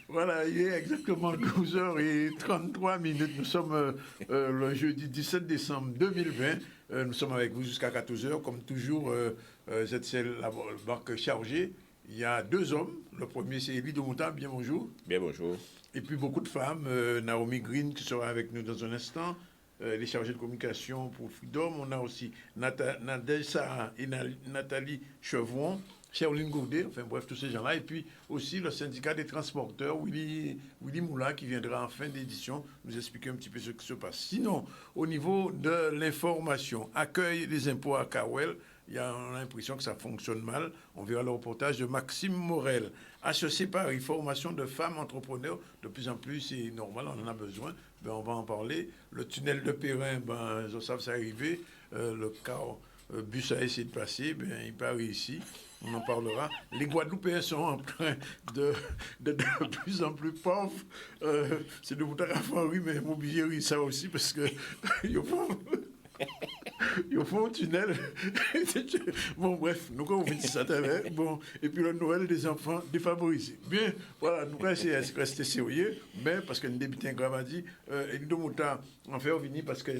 Voilà, il est exactement 12h33. Nous sommes le jeudi 17 décembre 2020. Nous sommes avec vous jusqu'à 14h. Comme toujours, ZCL, la barque chargée. Il y a deux hommes. Le premier, c'est Élie Domouta. Bien bonjour. Bien bonjour. Et puis beaucoup de femmes. Naomi Green qui sera avec nous dans un instant. Les chargés de communication pour Freedom. On a aussi Nadège et Nathalie Chevron. Cheryline Gourdet, enfin bref, tous ces gens-là. Et puis aussi le syndicat des transporteurs, Willy Moulin, qui viendra en fin d'édition nous expliquer un petit peu ce qui se passe. Sinon, au niveau de l'information, accueil des impôts à Kawel, on a l'impression que ça fonctionne mal. On verra le reportage de Maxime Morel. HEC Paris, formation de femmes entrepreneurs, de plus en plus, c'est normal, on en a besoin. Ben, on va en parler. Le tunnel de Perrin, je sais que c'est arrivé. Le bus a essayé de passer, il part ici. On en parlera. Les Guadeloupéens sont en train de plus en plus pauvres. C'est de vous dire oui, mais m'oublier ça aussi parce que ils font un tunnel. Bon, bref, nous quand on fait ça tout à l'heure. Bon, et puis le Noël des enfants défavorisés. Bien, voilà, nous quand c'est rester sérieux, mais parce que nous débutons grave a dit, et nous devons en faire venir parce que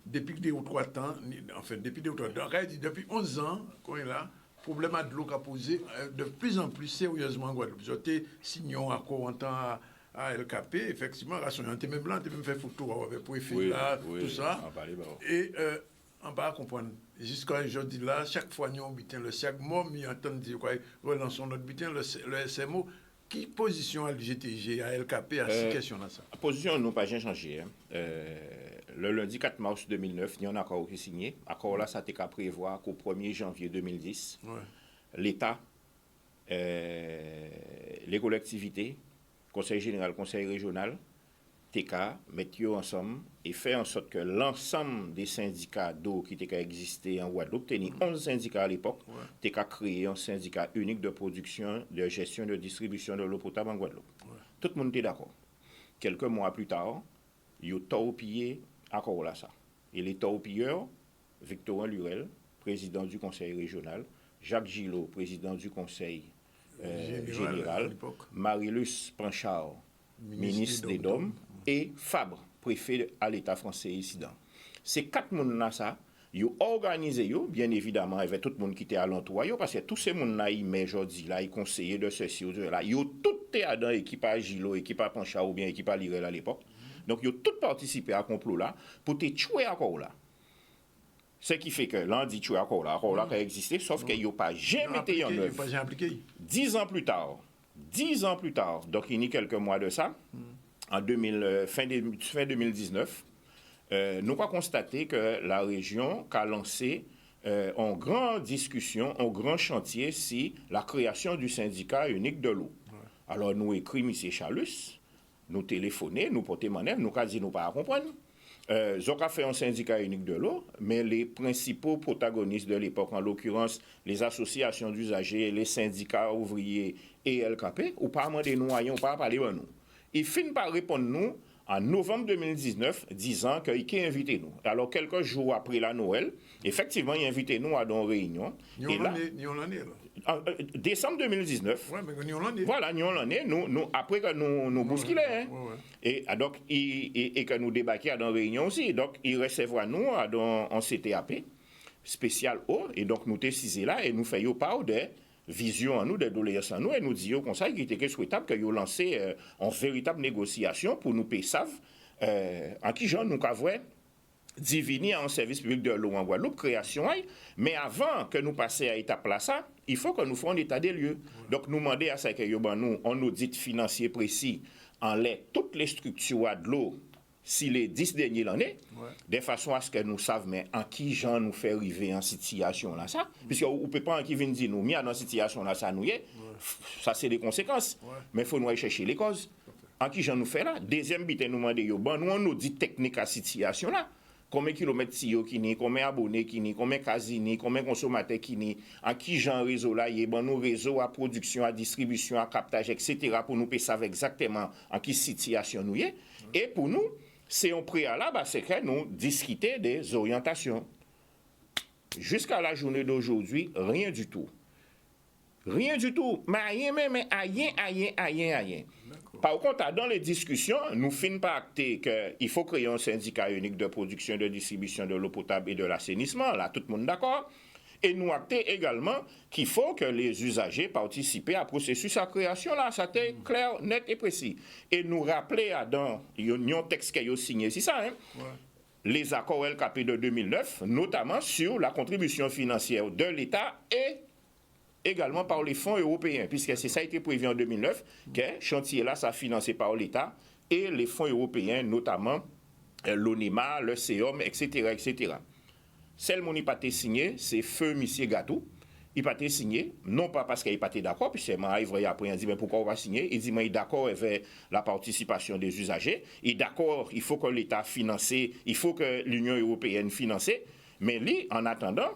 depuis 2 ou 3 temps, enfin depuis 2 ou 3 temps, depuis 11 ans qu'on est là, problème de l'eau qu'a posé de plus en plus sérieusement en Guadeloupe. J'étais signon à Corentin à LKP, effectivement, on était même là, on était même fait photo avec le préfet là, tout ça. Et on va comprendre. Jusqu'à aujourd'hui là, chaque fois nous butin le chaque mois, nous entendons dire quoi, relançons notre butin, le SMO. Qui position à l'GTG, à LKP, à ces questions-là ça? La position n'a pas changé. Le lundi 4 mars 2009, il y a un accord qui est signé. L'accord là, ça a été prévoir qu'au 1er janvier 2010, l'État, les collectivités, Conseil général, Conseil régional, TK, mettent ensemble et fait en sorte que l'ensemble des syndicats d'eau qui existaient en Guadeloupe, il y a 11 syndicats à l'époque, TK créé un syndicat unique de production, de gestion, de distribution de l'eau potable en Guadeloupe. Tout le monde était d'accord. Quelques mois plus tard, il y a torpillé l'accord là ça. Et les torpilleurs, Victorin Lurel, président du conseil régional, Jacques Gillot, président du conseil général, Marilus Panchard, ministre des Dômes, et Fabre, préfet à l'État français ici. Ces 4 personnes-là, ça, ils ont organisé, bien évidemment, avec tout le monde qui était à l'entour, parce que tous ces gens-là, ils mettent aujourd'hui, là, ils conseillent de ceci ou de là, ils ont tout été dans l'équipage Gilo, l'équipage Panchard ou bien l'équipage Lirel à l'époque. Donc, ils ont tous participé à ce complot-là pour te tuer encore là. Ce qui fait que l'on dit tuer encore là qui a existé, sauf qu'ils n'ont pas jamais été en œuvre. 10 ans plus tard, donc il y a quelques mois de ça, en fin 2019, nous avons constaté que la région a lancé en grande discussion, en grand chantier, si la création du syndicat unique de l'eau. Alors nous écrit M. Chalus, nous téléphonons, nous portons manœuvre, nous avons dit nous pas à comprendre. Zoka fait un syndicat unique de l'eau, mais les principaux protagonistes de l'époque, en l'occurrence les associations d'usagers, les syndicats ouvriers et LKP, ou pas demander nous, ou pas parler de nous. Ils finissent par répondre nous en novembre 2019, disant qu'il a invité nous. Alors, quelques jours après la Noël, effectivement, il a invité nous à une réunion. Décembre 2019. Oui, mais nous l'année. Voilà, nous l'année. Après que nous bousculons. Et donc, et que nous débarquions dans une réunion aussi. Donc, il recevra nous en CTAP spécial eau. Et donc, nous décisons là et nous faisons part de vision à nous, de doléances à nous, et nous disons au conseil qu'il était souhaitable qu'ils lancé en véritable négociation pour nous payer savent en qui genre nous avons diviner en service public de l'eau en Guadeloupe, création, mais avant que nous passions à l'étape là, ça, il faut que nous fassions un état des lieux. Donc nous demandons à ça que nous, on audit financier précis en toutes les structures de l'eau, si les 10 derniers l'année, de façon à ce que nous sachions mais en qui genre nous fait arriver en situation là ça, puisque on ne peut pas en qui vient dire nous mis dans situation là ça nous y est, ça c'est les conséquences, mais il faut nous aller chercher les causes. En qui genre nous fait là, deuxième bit nous demander nous on audit technique à situation là. Combien de kilomètres si qui ni, combien d'abonnés qui ni, combien de casini, combien de consommateurs qui ni, en qui genre réseau là, il y a nos réseaux à production, à distribution, à captage, etc. pour nous savoir exactement en qui situation nous y est. Et pour nous, c'est un préalable, c'est que nous discuter des orientations. Jusqu'à la journée d'aujourd'hui, rien du tout. Rien du tout. Mais rien. Par contre, dans les discussions, nous finissons par acter qu'il faut créer un syndicat unique de production, de distribution de l'eau potable et de l'assainissement. Là, tout le monde d'accord. Et nous acter également qu'il faut que les usagers participent à processus à création. Là, ça a été clair, net et précis. Et nous rappeler dans un texte qui a signé, c'est ça, hein? Ouais. Les accords LKP de 2009, notamment sur la contribution financière de l'État et également par les fonds européens, puisque c'est ça qui a été prévu en 2009, que chantier-là, ça financé par l'État et les fonds européens, notamment l'ONIMA, le CEOM, etc. Celle qui n'a pas été signé, c'est Feu Monsieur Gâteau. Il n'a pas été signé, non pas parce qu'il n'a pas été d'accord, puis c'est arrivé après, il dit mais pourquoi on va signer? Il dit mais il est d'accord avec la participation des usagers, il est d'accord, il faut que l'État finance, il faut que l'Union européenne finance, mais lui, en attendant,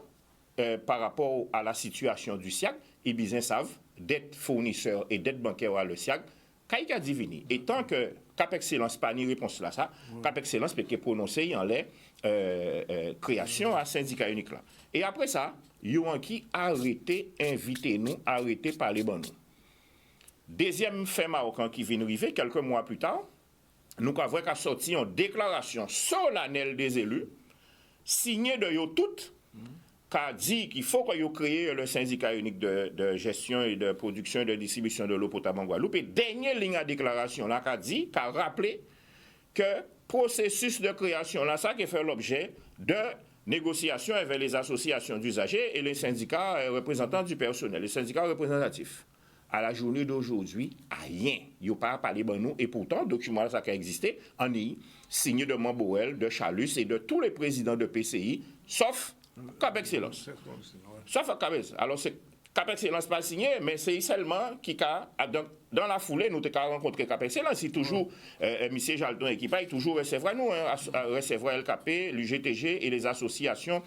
par rapport à la situation du SIAG, ils bien savent, dette fournisseur et dette bancaire à le SIAG, qu'il a divini. Et tant que Cap Excellence pas ni réponse là ça, Cap Excellence peut prononcer en les création à syndicat unique là. Et après ça, yon qui arrêté inviter nous, arrêté parler bon nous. Deuxième fait marocain qui vient arriver quelques mois plus tard, nous avons qu'à sortir une déclaration solennelle des élus signée de yo toutes qui a dit qu'il faut que vous créez le syndicat unique de gestion et de production et de distribution de l'eau potable en Guadeloupe. Et dernière ligne de déclaration là, qui a dit, qui a rappelé que processus de création là, ça qui fait l'objet de négociations avec les associations d'usagers et les syndicats représentants du personnel, les syndicats représentatifs. À la journée d'aujourd'hui, rien. Il n'y a pas parlé de nous. Et pourtant, le document ça qui a existé, en est signé de Mamboel, de Chalus et de tous les présidents de PCI, sauf Cap Excellence. Sauf Cap Excellence. Alors, c'est Cap Excellence pas signé, mais c'est seulement qui a, dans la foulée, nous avons rencontré Cap Excellence. C'est toujours, M. Jalton et qui paye, toujours recevoir nous, recevoir LKP, l'UGTG et les associations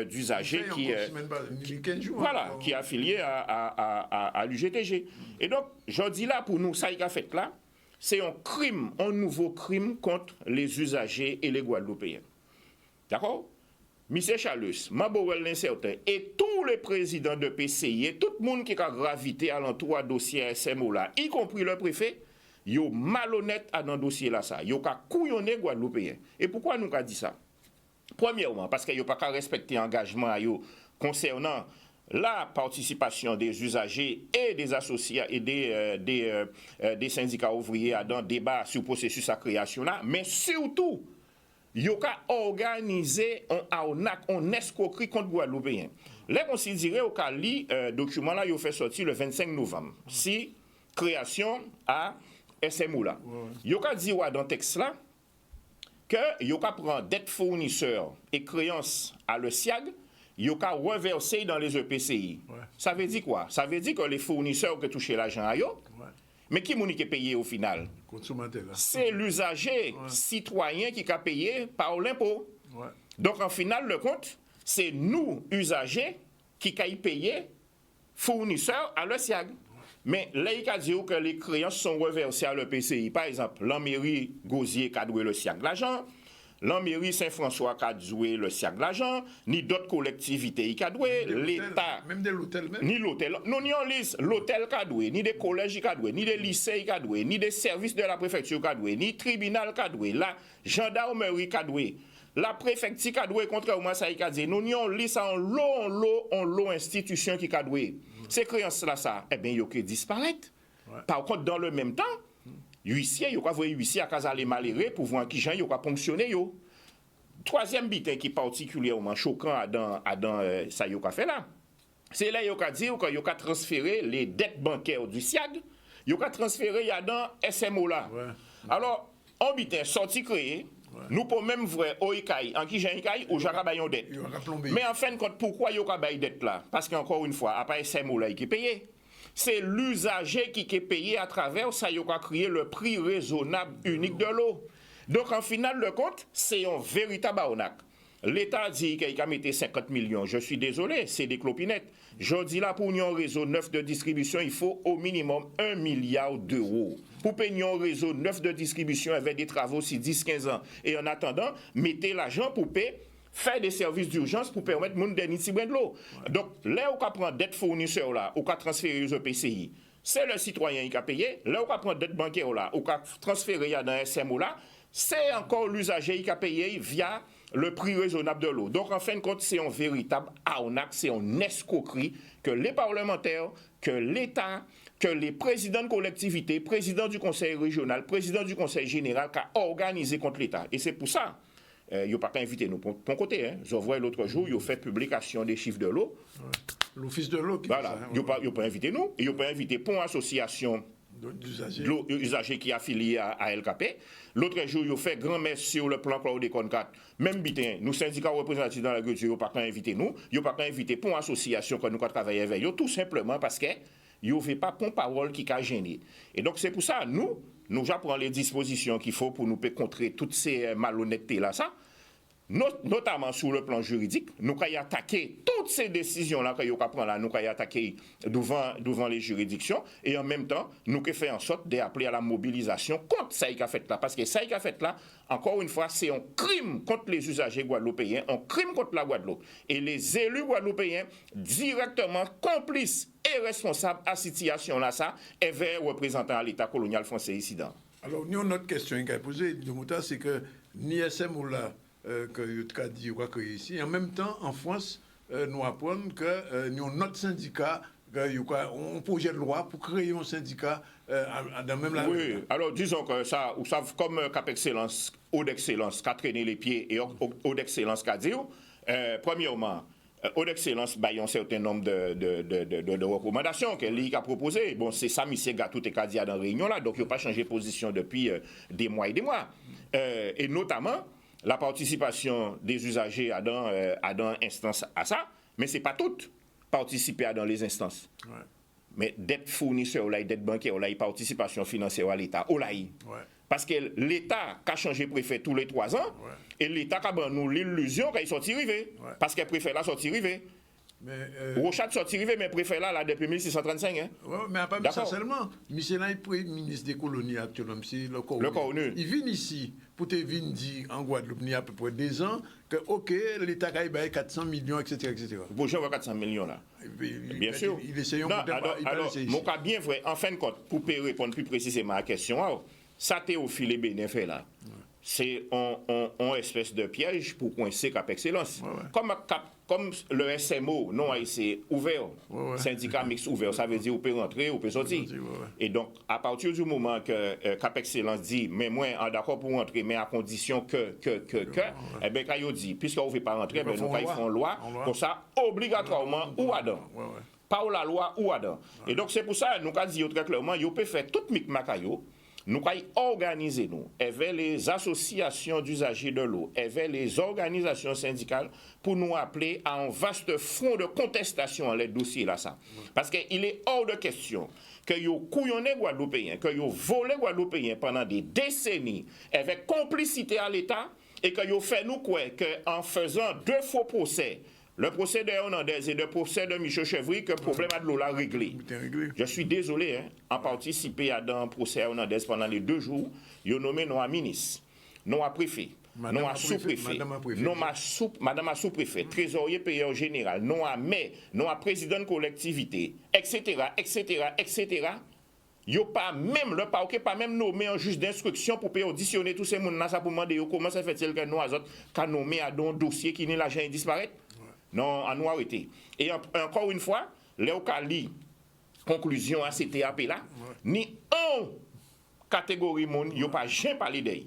d'usagers qui est affilié à l'UGTG. Et donc, je dis là, pour nous, ça y a fait là, c'est un crime, un nouveau crime contre les usagers et les Guadeloupéens. D'accord? M. Chalus, Mamboel l'incertain et tous les présidents de PCI et tout le monde qui a gravité à l'entour du dossier SMO là, y compris le préfet, yo malhonnête à dans dossier là ça. Yo ka couillonné Guadeloupéen. Et pourquoi nous a dit ça? Premièrement, parce que yo pas respecter engagement yo concernant la participation des usagers et des associés et des syndicats ouvriers dans le débat sur le processus de création là, mais surtout yo ka organisé un escroquerie contre Guadeloupéens. Les considérés au cas li document là yo fait sortir le 25 novembre. Si création à SMO là. Yo ka dit dans texte là que yo ka prend dette fournisseur et créance à le SIAG, yo ka reverser dans les EPCI. Ça veut dire quoi? Ça veut dire que les fournisseurs qui touchent l'argent à yo, mais qui mouni qui paye au final? C'est l'usager citoyen qui a payé par l'impôt. Donc en final, le compte, c'est nous, usagers, qui a payé fournisseurs à le SIAG. Mais là, il a dit que les créances sont reversées à l'EPCI. Par exemple, l'Amairie Gosier qui a doué le SIAG de l'argent, l'Amairie Saint-François qui a doué le SIAG de l'argent, ni d'autres collectivités qui a doué, l'État. Même de l'hôtel même? Ni l'hôtel. Non, ni en liste, l'hôtel qui a doué, ni des collèges qui a doué, ni des lycées qui a doué, ni des services de la préfecture qui a doué, ni tribunal qui a doué, la gendarmerie qui a doué. La préfecture qui a doué, contrairement à ça, qui a dit, nous avons liste en lot institution qui a doué. Ces créances-là, ça, eh bien, il y a que disparaître. Par contre, dans le même temps, huissier, il y a huissier à Casale Maléré pour voir qui gens il a ponctionné. Troisième bitin qui est particulièrement choquant dans ça y a fait là. C'est là qu'il a dit qu'il a transféré les dettes bancaires du SIAG, il a transféré dans SMO là. Alors, en bitin sorti créé, nous pouvons même voir Oikaï, en qui j'ai Oikaï ou Jarabayon dette. Mais en fin de compte, pourquoi il y a dette là? Parce qu'encore une fois, à part SMO là, qui est payé. C'est l'usager qui est payé à travers ça, il a créé le prix raisonnable unique de l'eau. Donc en final de compte, c'est un véritable arnaque. L'État dit qu'il a mis 50 millions. Je suis désolé, c'est des clopinettes. Je dis là, pour un réseau neuf de distribution, il faut au minimum 1 milliard d'euros. Pour payer un réseau neuf de distribution avec des travaux si 10-15 ans. Et en attendant, mettez l'argent pour payer faire des services d'urgence pour permettre moun dernier ti brin de l'eau. Donc, là où on prend dette fournisseur là, ou qu'on transférer aux EPCI, c'est le citoyen qui a payé. Là où on prend dette bancaire là, ou qu'on transférer dans SMO là, c'est encore l'usager qui a payé via le prix raisonnable de l'eau. Donc, en fin de compte, c'est un véritable arnaque, c'est une escroquerie que les parlementaires, que l'État, que les présidents de collectivités, présidents du conseil régional, présidents du conseil général, qui ont organisé contre l'État. Et c'est pour ça. Ils n'ont pas invité nous pour ton côté. Hein. Je vois l'autre jour, ils ont fait publication des chiffres de l'eau. Ouais. L'office de l'eau qui voilà. fait ça. Ils n'ont pas invité nous. Ils n'ont pas invité pour une association d'usagers qui est affiliée à LKP. L'autre jour, ils ont fait grand-messe sur le plan Chlordécone 4. Même bitin, nous, syndicats représentatifs dans l'agriculture, ils n'ont pas invité nous. Ils n'ont pas invité pour une association que nous travaillons avec eux, tout simplement parce que ils n'ont pas de parole qui a gêné. Et donc, c'est pour ça, nous apprenons les dispositions qu'il faut pour nous contrer toutes ces malhonnêtetés-là, ça. Notamment sur le plan juridique, nous avons attaqué toutes ces décisions-là que nous avons là, nous avons attaqué devant les juridictions, et en même temps, nous avons fait en sorte d'appeler à la mobilisation contre ça qui a fait là. Parce que ça qui a fait là, encore une fois, c'est un crime contre les usagers guadeloupéens, un crime contre la Guadeloupe. Et les élus guadeloupéens, directement complices et responsables à cette situation-là, ça, et vers représentants à l'État colonial français ici. Alors, nous, notre question qui a posée, c'est que l'ISM ou là, que Yotka dit ici. En même temps, en France, nous apprenons que nous avons notre syndicat, on projet de loi pour créer un syndicat dans même la. Oui, alors disons que ça, vous savez, comme Cap Excellence, Eau d'Excellence, qui a traîné les pieds et Eau d'Excellence qui a dit, premièrement, Eau d'Excellence, il y a un certain nombre de recommandations qu'elle a proposées. Bon, c'est ça, M. Gatou et Kadia dans la réunion là, donc il n'a pas changé de position depuis des mois et des mois. Et notamment, la participation des usagers à dans instance à ça, mais ce n'est pas tout participer à dans les instances. Ouais. Mais dette fournisseur, dette bancaire, participation financière à l'État, ouais. Parce que l'État a changé préfet tous les 3 ans, ouais. Et l'État a nous l'illusion qu'il sorti rivé. Ouais. Parce que le préfet là sorti rivé. Rochat sorti rivé, mais le préfet là depuis 1635. Hein. Ouais, mais pas ça seulement. Michel là, il ministre des colonies actuellement, c'est le CONU. Il vient ici pour te venir dire en Guadeloupe, il y a à peu près 2 ans, que ok, l'État a eu 400 millions, etc. Bon, je vois 400 millions là. Bien sûr. Il essaye alors, mon cas bien vrai, en fin de compte, pour répondre plus précisément à la question, ça Théophile Bénéfait là. Ouais. C'est une espèce de piège pour coincer Cap Excellence. Ouais. Comme le SMO, non, c'est ouvert, syndicat mixte ouvert, ça veut dire on peut rentrer, on peut sortir. Et donc, à partir du moment que Cap Excellence dit, mais moi, d'accord pour rentrer, mais à condition que, eh bien, quand il dit, puisqu'on ne veut pas rentrer, nous faisons loi, pour ça, obligatoirement, ou Adam. Pas la loi ou Adam. Et donc, c'est pour ça, nous avons dit très clairement, il peut faire tout micmac. Nous avons organisé avec les associations d'usagers de l'eau, avec les organisations syndicales, pour nous appeler à un vaste front de contestation dans les dossiers là. Parce qu'il est hors de question que vous couillonnez Guadeloupéens, que vous volez Guadeloupéens pendant des décennies avec complicité à l'État et que vous faites nous quoi qu'en faisant 2 faux procès, le procès de Hernandez et le procès de Michel Chevry, que le problème de l'eau l'a réglé. Je suis désolé, en participer à un procès Hernandez pendant les 2 jours, ils ont nommé non à ministre, non à préfet, non à sous-préfet, madame à sous-préfet, trésorier payeur général, non à maire, non à président de collectivité, etc., etc., etc. Yo pas même le parquet pas même nommé un juge d'instruction pour auditionner tous ces monde là ça pour demander comment ça fait-il que nous autres qu'a nommé à un dossier qui n'est l'argent disparaît. Non, à nous arrêter. Et encore une fois, l'éocali, conclusion à CTAP là, ni un catégorie monde, il n'y a pas jamais parlé d'elle.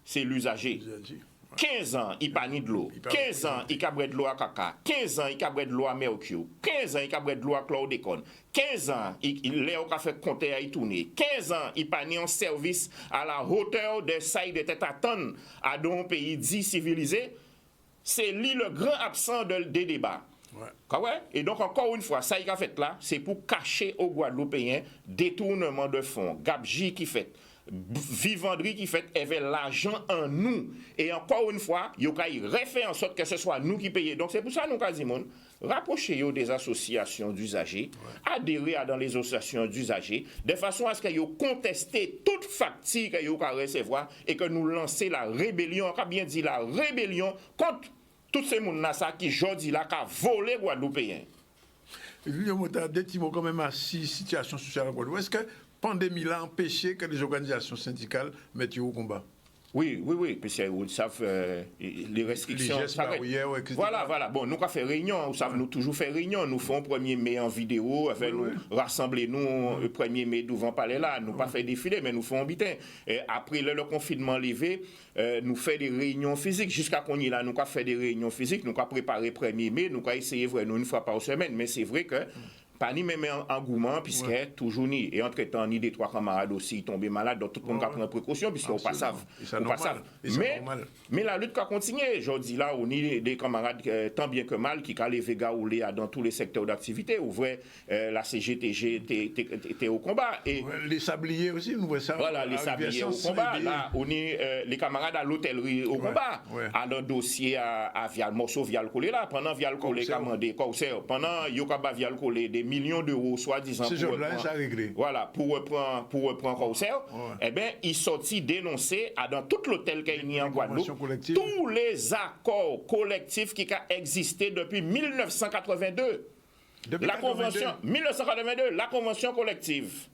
C'est l'usager. 15 ans, il pas ni de l'eau. 15 ans, il cabre de l'eau à caca. 15 ans, il cabre de l'eau à mercure. 15 ans, il cabre de l'eau à chlordécone. 15 ans, il a fait compter à y tourner. 15 ans, il pas ni en service à la hauteur des sailles de tête à tonne à un pays dit civilisé. C'est lui le grand absent des débats. Ouais. Et donc, encore une fois, ça y a fait là, c'est pour cacher aux Guadeloupéens détournement de fonds, gabegie qui fait, vivandrie qui fait, et l'argent en nous. Et encore une fois, il y a fait en sorte que ce soit nous qui payons. Donc, c'est pour ça, nous, Quasimoun, rapprochez-vous des associations d'usagers, adhérez dans les associations d'usagers, de façon à ce qu'ils contestent toute facture qu'ils ont recevoir et que nous lancer la rébellion, on a bien dit la rébellion contre Tous ces gens qui aujourd'hui là qui volé Guadeloupéens. Guillaume, tu as des petits mots quand même à situation sociale à Guadeloupe. Est-ce que la pandémie a empêché que les organisations syndicales mettent au combat? Oui, parce que vous savez, les restrictions. Les gestes barrières, etc. Voilà. Bon, nous avons fait réunion, vous savez, nous toujours fait réunion. Nous faisons 1er mai en vidéo, nous rassemblons le 1er mai devant Palais là. Nous pas fait défilé, mais nous faisons un bitin. Après le confinement levé, nous faisons des réunions physiques. Jusqu'à qu'on y est là, nous avons fait des réunions physiques, nous avons préparé 1er mai, nous avons essayé vraiment une fois par semaine. Mais c'est vrai que pas ni même engouement, puisque toujours ni. Et entre-temps, ni des 3 camarades aussi tombés malades, donc tout le monde a pris précaution, puisqu'on pas savent. Mais la lutte a continué. Je dis là, on a des camarades, tant bien que mal, qui ont levé gaoulé dans tous les secteurs d'activité. Ouvrait la CGTG était au combat. Et les sabliers aussi, nous voyons ça. Voilà, les sabliers au combat. Là, on est les camarades à l'hôtellerie au combat. À leur dossier à Vial, morceau Vial Colé là. Pendant Vial Colé, commandé, pendant Yokaba Vial Colé, des millions d'euros, soi-disant, pour reprendre Corsair, eh bien, il sortit dénoncer dans tout l'hôtel qu'il y a en Guadeloupe tous les accords collectifs qui ont existé depuis 1982. La convention 1982, la convention collective.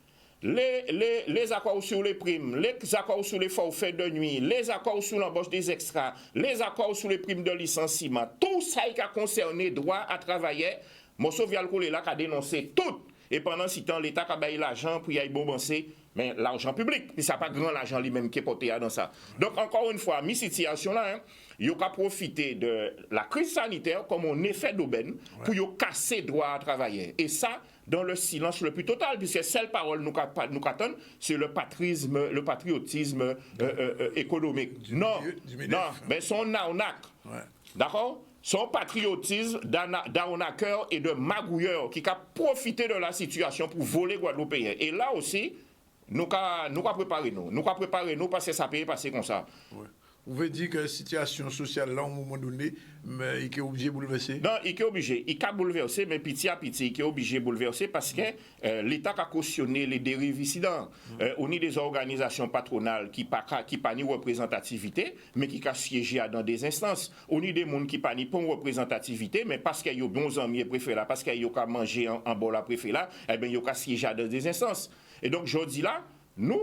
Les accords sur les primes, les accords sur les forfaits de nuit, les accords sur l'embauche des extras, les accords sur les primes de licenciement, tout ça qui a concerné droit à travailler. Morceau Vialcolé là qui a dénoncé tout. Et pendant ce temps, l'État a baillé l'argent pour y aller bombancer, mais l'argent public. Puis ça n'a pas grand l'argent lui-même qui est porté dans ça. Donc encore une fois, mi situation là, il y a profité de la crise sanitaire comme un effet d'aubaine pour y casser droit à travailler. Et ça, dans le silence le plus total, puisque seule parole nous attend, c'est le patriotisme économique. Non, mais son arnaque. D'accord? Son patriotisme d'arnaqueur et de magouilleur qui a profité de la situation pour voler Guadeloupéens. Et là aussi, nous avons préparé nous parce que ça peut passer comme ça. Ouais. Vous voulez dire que la situation sociale là, à un moment donné, mais il est obligé de bouleverser? Non, il est obligé. Il est bouleversé, mais petit à petit, il est obligé de bouleverser parce que l'État a cautionné les dérives ici. On a des organisations patronales qui n'ont pas ni représentativité, mais qui ont siégé dans des instances. On a des gens qui n'ont pas ni représentativité, mais parce qu'ils ont bons amis préférés là, parce qu'ils ont mangé en bol à préféré là, eh bien, ils ont siégé dans des instances. Et donc, je dis là, nous,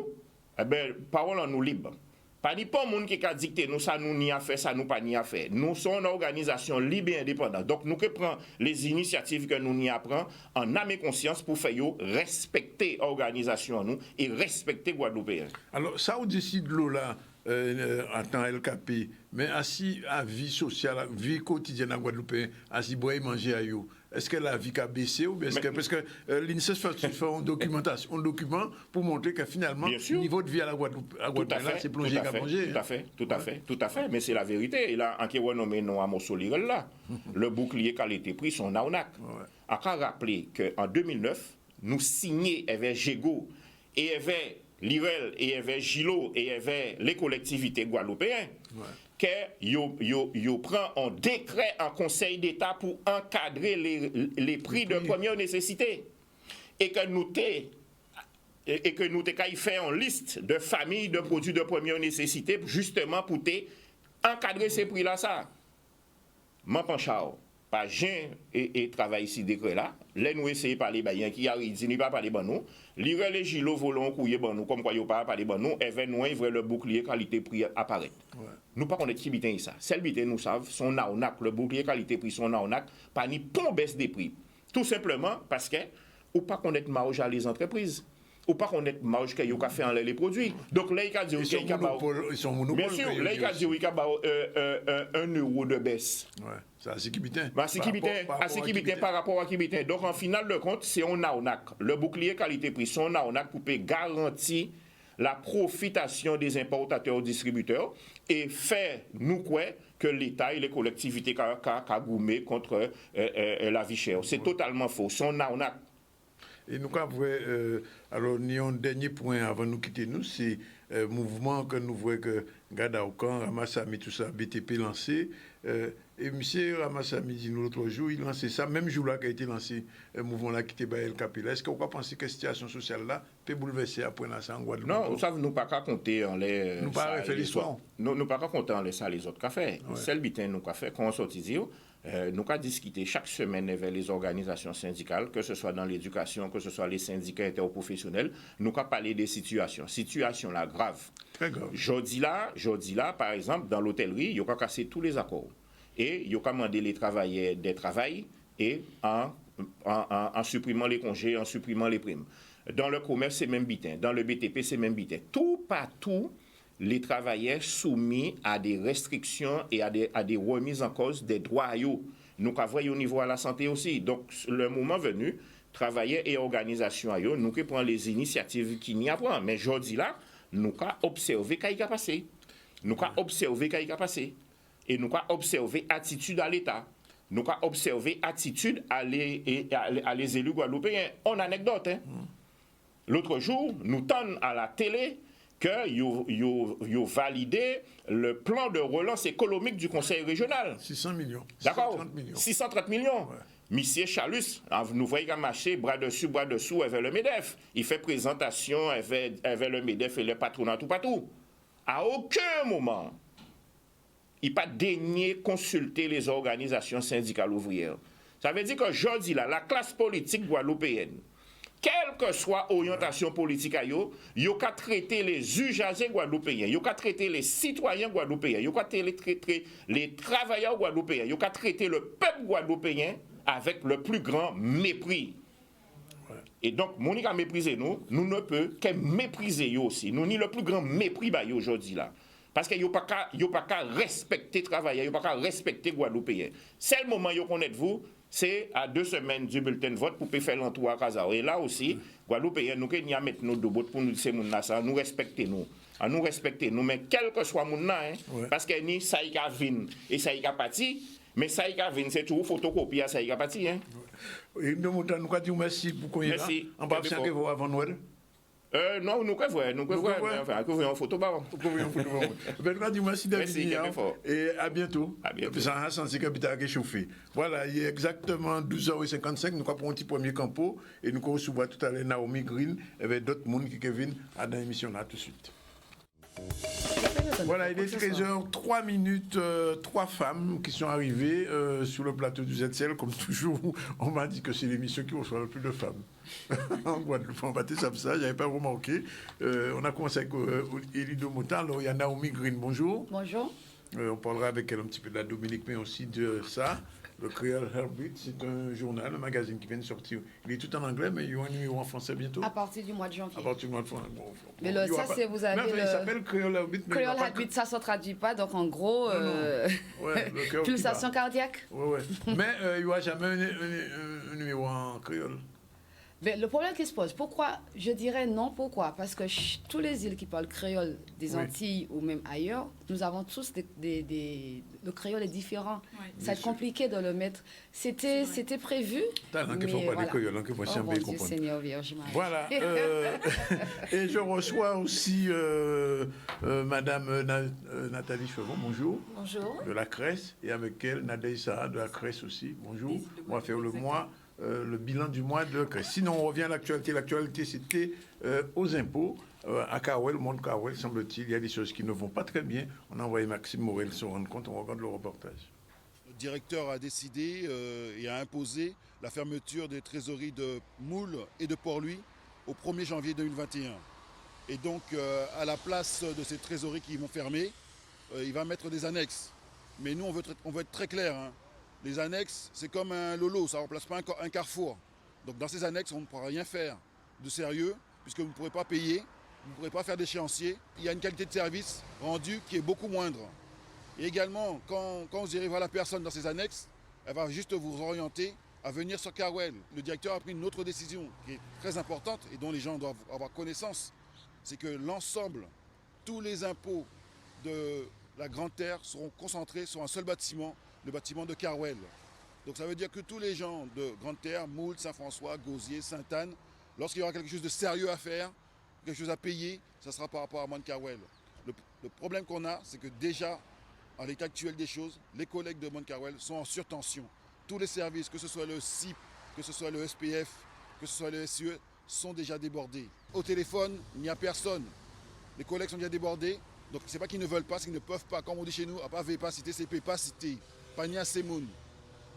eh bien, parole en nous libre. Pas ni pas monde qui a dicté nous ça nous ni à faire ça nous pas ni à faire. Nous sommes une organisation libre et indépendante. Donc nous que prend les initiatives que nous n'y apprenons en âme et conscience pour faire respecter l'organisation nous et respecter Guadeloupéens. Alors ça on décide l'eau là en temps LKP mais assis à vie sociale, à vie quotidienne à Guadeloupéen, assis boire et manger à you. Est-ce que la vie a baissé ou bien est-ce que parce que l'INSEE fait une documentation, un document pour montrer que finalement le niveau de vie à la Guadeloupe là c'est plongé qu'à manger. Tout à fait, mais c'est la vérité. Et là, en qui on nommé non à Mossolirel là, le bouclier qualité prix son arnaque. On a rappelé qu'en 2009, nous signé avec Gégo et avec l'IREL et avec Gilo et avec les collectivités guadeloupéennes. Que yo prend un décret en Conseil d'État pour encadrer les prix de première nécessité et que nous fait une liste de familles de produits de première nécessité justement pour encadrer ces prix là ça. M'en penchao pas Jean et travail ici décret là les nous essayer parler bayen qui a dit ni pas parler ban nous lire les gilo volon couiller ban nous comme quoi yo pas parler ban nous et nous vrai le bouclier qualité prix apparaître. Nous pas connaître qui bitin ça. Celle bitin nous savent son arnaque le bouclier qualité prix son arnaque pas ni pon baisse des prix. Tout simplement parce que ou pas connaître marge à les entreprises. Ou pas connaître marge que yo ka fait en les produits. Donc là il a dit ils sont monopole. Bien sûr, là il a dit oui ka ba 1 euro de baisse. Ouais, ça c'est qui bitin. Par rapport à qui bitin. Donc en final de compte, c'est un arnaque. Le bouclier qualité prix son arnaque pour garantir la profitation des importateurs distributeurs et faire nous quoi que l'État et les collectivités ka goumé contre la vie chère. C'est totalement faux. Son arnaque. Et nous avons alors un dernier point avant de nous quitter nous, c'est mouvement que nous voyons que Gadaoukan, Ramassami, tout ça, BTP lancé. Et monsieur Ramassa Midi, l'autre jour, il lançait ça, même jour-là qu'a été lancé un mouvement là qui était Baël Capilla. Est-ce que vous pensez que la situation sociale là peut bouleverser après ça en Guadeloupe? Non, ça, nous pas qu'à compter en les. Nous pas faire l'histoire. Nous pas qu'à compter en les ça les autres cafés. Seul bitin nous qu'a fait quand on sortit dire, nous qu'a discuté chaque semaine avec les organisations syndicales, que ce soit dans l'éducation, que ce soit les syndicats interprofessionnels, nous qu'a parlé des situations là graves. Très grave. Jodi là, par exemple, dans l'hôtellerie, il y a cassé tous les accords. Et il y a commandé les travailleurs des travails et en supprimant les congés, en supprimant les primes. Dans le commerce, c'est même bitin. Dans le BTP, c'est même bitin. Tout partout, les travailleurs soumis à des restrictions et à des remises en cause des droits. Nous avons au niveau à la santé aussi. Donc, le moment venu, travailleurs et organisations, nous prenons les initiatives qui n'y a pas. Mais aujourd'hui là, nous avons observé ce qui a passé. Nous avons observé ce qui a passé. Et nous avons observé l'attitude à l'État. Nous avons observé l'attitude à les élus guadeloupéens. On anecdote. Hein? L'autre jour, nous tendons à la télé que vous validé le plan de relance économique du Conseil régional. 600 millions. D'accord? 630 millions. Ouais. Monsieur Chalus, nous voyons marcher bras dessus, bras dessous avec le MEDEF. Il fait présentation avec le MEDEF et le patronat tout partout. À aucun moment, il n'a pas daigné consulter les organisations syndicales ouvrières. Ça veut dire qu'aujourd'hui, la classe politique guadeloupéenne, quelle que soit l'orientation politique, il y a traiter les usagers guadeloupéens, il y a traiter les citoyens guadeloupéens, il y a traiter les travailleurs guadeloupéens, il y a traiter le peuple guadeloupéen avec le plus grand mépris. Et donc, Monique a méprisé nous ne peut que mépriser eux aussi. Nous ni le plus grand mépris aujourd'hui là. Parce qu'il n'y a pas qu'à respecter les travailleurs, il n'y a pas qu'à respecter les Guadeloupéens. C'est le moment où vous connaissez vous, c'est à 2 semaines du bulletin de vote pour faire l'entour à Kazao. Et là aussi, Guadeloupéens, nous n'y a mettre nos deux bottes pour nous dire ça, nous respecter nous. À nous respecter nous, mais quel que soit mon nom, parce que ni ça y a vin et ça y a parti, mais ça y a vin, c'est toujours photocopie à ça y a parti. Hein. Et nous allons dire merci pour qu'on y là. Merci. On va faire vous avant Noël. Non, nous pouvons voir, enfin, nous pouvons en photo baron. Merci David. Et à bientôt. À bientôt. Ça a senti que l'hôpital est chauffé. Voilà, il est exactement 12h55. Nous avons un petit premier campo et nous recevons tout à l'heure Naomi Green avec d'autres monde qui viennent à l'émission là tout de suite. Voilà, il est 13h03, 3 femmes qui sont arrivées sur le plateau du ZCL. Comme toujours, on m'a dit que c'est l'émission qui reçoit le plus de femmes. En Guadeloupe, on battait ça, je n'avais pas remarqué. On a commencé avec Elido Motin. Alors, il y a Naomi Green, bonjour. Bonjour. On parlera avec elle un petit peu de la Dominique, mais aussi de ça. Le Creole Heartbeat, c'est un journal, un magazine qui vient de sortir. Il est tout en anglais, mais il y a un numéro en français bientôt. À partir du mois de janvier. À partir du mois de janvier. Bon, mais le, ça, c'est vous avez. Il s'appelle Creole Heartbeat. Creole Heartbeat, ça ne se traduit pas, donc en gros. Ouais, pulsation cardiaque. Ouais. Mais il n'y aura jamais un numéro en créole. Mais le problème qui se pose, pourquoi je dirais non, pourquoi? Parce que tous les îles qui parlent créole des Antilles ou même ailleurs, nous avons tous le créole est différent. Ouais, ça va être compliqué de le mettre. C'était prévu. Mais voilà. Voilà. Et je reçois aussi Madame Nathalie Chevron, bonjour. Bonjour. De la Cresse, et avec elle Nadei Saha de la Cresse aussi, bonjour. On va faire le bilan du mois de Cresse. Sinon, on revient à l'actualité. L'actualité, c'était aux impôts. À Kawel, au monde Kawel, semble-t-il, il y a des choses qui ne vont pas très bien. On a envoyé Maxime Morel se rendre compte. On regarde le reportage. Le directeur a décidé et a imposé la fermeture des trésoreries de Moule et de Port-Louis au 1er janvier 2021. Et donc, à la place de ces trésoreries qui vont fermer, il va mettre des annexes. Mais nous, on veut être très clair. Hein. Les annexes, c'est comme un lolo, ça ne remplace pas un carrefour. Donc dans ces annexes, on ne pourra rien faire de sérieux, puisque vous ne pourrez pas payer, vous ne pourrez pas faire d'échéancier. Il y a une qualité de service rendue qui est beaucoup moindre. Et également, quand vous irez voir la personne dans ces annexes, elle va juste vous orienter à venir sur Kawel. Le directeur a pris une autre décision qui est très importante et dont les gens doivent avoir connaissance. C'est que l'ensemble, tous les impôts de la Grande Terre seront concentrés sur un seul bâtiment, le bâtiment de Kawel. Donc ça veut dire que tous les gens de Grande Terre, Moule, Saint-François, Gosier, Sainte-Anne, lorsqu'il y aura quelque chose de sérieux à faire, quelque chose à payer, ça sera par rapport à Kawel. Le problème qu'on a, c'est que déjà, à l'état actuel des choses, les collègues de Moncarwell sont en surtension. Tous les services, que ce soit le CIP, que ce soit le SPF, que ce soit le SUE, sont déjà débordés. Au téléphone, il n'y a personne. Les collègues sont déjà débordés. Donc ce n'est pas qu'ils ne veulent pas, c'est qu'ils ne peuvent pas. Comme on dit chez nous, à pas veille pas cité, c'est pas cité. Pania Semoun.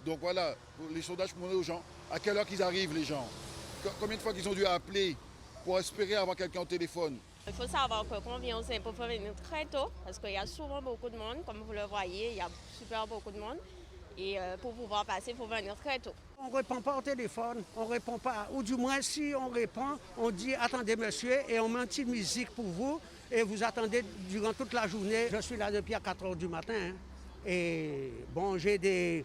Donc voilà, les sondages pour demander aux gens, à quelle heure qu'ils arrivent les gens. Combien de fois qu'ils ont dû appeler pour espérer avoir quelqu'un au téléphone. Il faut savoir que quand on vient au Saint-Paul, il faut venir très tôt parce qu'il y a souvent beaucoup de monde. Comme vous le voyez, il y a super beaucoup de monde. Et pour pouvoir passer, il faut venir très tôt. On ne répond pas au téléphone, on ne répond pas. Ou du moins, si on répond, on dit « Attendez monsieur » et on met une petite musique pour vous et vous attendez durant toute la journée. Je suis là depuis à 4 h du matin. Hein. Et bon, j'ai des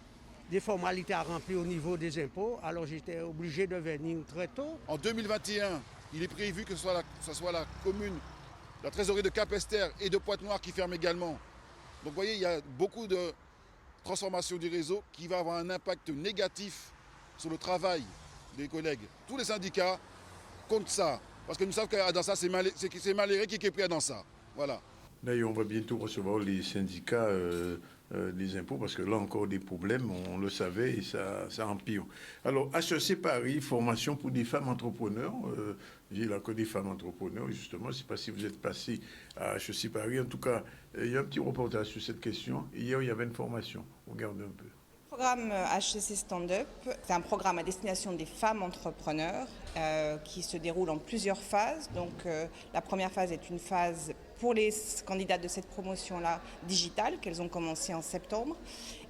formalités à remplir au niveau des impôts, alors j'étais obligé de venir très tôt. En 2021, il est prévu que ce soit la commune, la trésorerie de Cap-Esther et de Pointe-Noire qui ferme également. Donc vous voyez, il y a beaucoup de transformation du réseau qui va avoir un impact négatif sur le travail des collègues. Tous les syndicats comptent ça, parce que nous savons que dans ça, c'est Maléré qui est pris dans ça. Voilà. D'ailleurs, on va bientôt recevoir les syndicats des impôts, parce que là encore des problèmes, on le savait, et ça empire. Alors, HEC Paris, formation pour des femmes entrepreneurs. J'ai là que des femmes entrepreneurs, justement. Je ne sais pas si vous êtes passé à HEC Paris. En tout cas, il y a un petit reportage sur cette question. Hier, il y avait une formation. Regardez un peu. Le programme HEC Stand Up, c'est un programme à destination des femmes entrepreneurs qui se déroule en plusieurs phases. Donc la première phase est une phase pour les candidates de cette promotion-là digitale qu'elles ont commencé en septembre.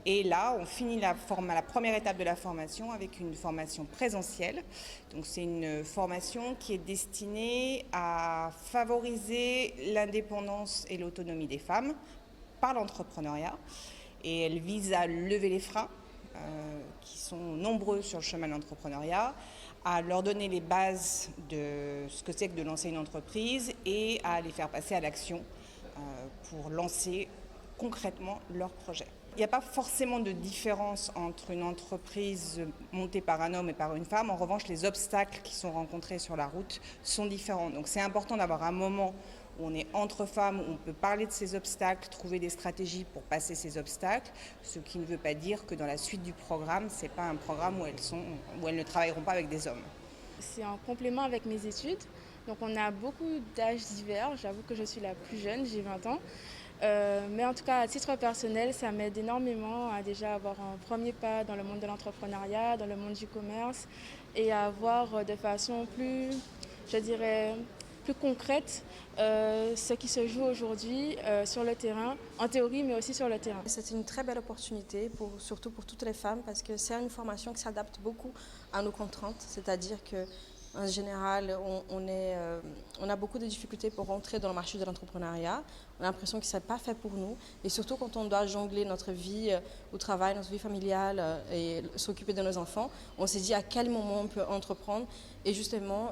Et là, on finit la première étape de la formation avec une formation présentielle. Donc c'est une formation qui est destinée à favoriser l'indépendance et l'autonomie des femmes par l'entrepreneuriat. Et elle vise à lever les freins, qui sont nombreux sur le chemin de l'entrepreneuriat, à leur donner les bases de ce que c'est que de lancer une entreprise et à les faire passer à l'action pour lancer concrètement leur projet. Il n'y a pas forcément de différence entre une entreprise montée par un homme et par une femme. En revanche, les obstacles qui sont rencontrés sur la route sont différents. Donc c'est important d'avoir un moment où on est entre femmes, où on peut parler de ces obstacles, trouver des stratégies pour passer ces obstacles, ce qui ne veut pas dire que dans la suite du programme, ce n'est pas un programme où elles ne travailleront pas avec des hommes. C'est en complément avec mes études, donc on a beaucoup d'âges divers, j'avoue que je suis la plus jeune, j'ai 20 ans, mais en tout cas à titre personnel, ça m'aide énormément à déjà avoir un premier pas dans le monde de l'entrepreneuriat, dans le monde du commerce, et à voir de façon plus, je dirais, plus concrète ce qui se joue aujourd'hui sur le terrain, en théorie mais aussi sur le terrain. C'est une très belle opportunité, surtout pour toutes les femmes, parce que c'est une formation qui s'adapte beaucoup à nos contraintes, c'est-à-dire qu'en général, on a beaucoup de difficultés pour rentrer dans le marché de l'entrepreneuriat. On a l'impression que ce n'est pas fait pour nous. Et surtout quand on doit jongler notre vie au travail, notre vie familiale et s'occuper de nos enfants, on s'est dit à quel moment on peut entreprendre. Et justement,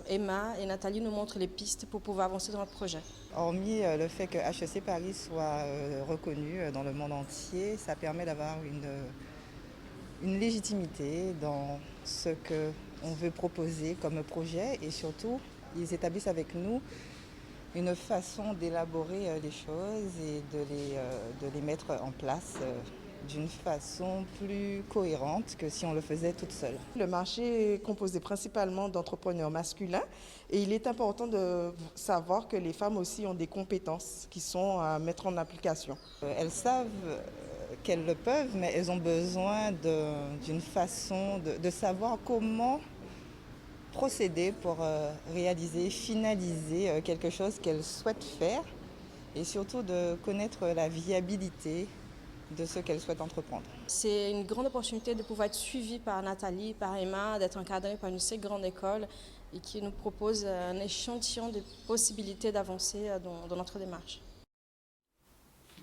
Emma et Nathalie nous montrent les pistes pour pouvoir avancer dans notre projet. Hormis le fait que HEC Paris soit reconnu dans le monde entier, ça permet d'avoir une légitimité dans ce qu'on veut proposer comme projet et surtout, ils établissent avec nous une façon d'élaborer les choses et de les mettre en place d'une façon plus cohérente que si on le faisait toute seule. Le marché est composé principalement d'entrepreneurs masculins et il est important de savoir que les femmes aussi ont des compétences qui sont à mettre en application. Elles savent qu'elles le peuvent, mais elles ont besoin d'une façon de savoir comment procéder pour réaliser, finaliser quelque chose qu'elles souhaitent faire et surtout de connaître la viabilité de ce qu'elles souhaitent entreprendre. C'est une grande opportunité de pouvoir être suivie par Nathalie, par Emma, d'être encadrée par une si grande école et qui nous propose un échantillon de possibilités d'avancer dans notre démarche.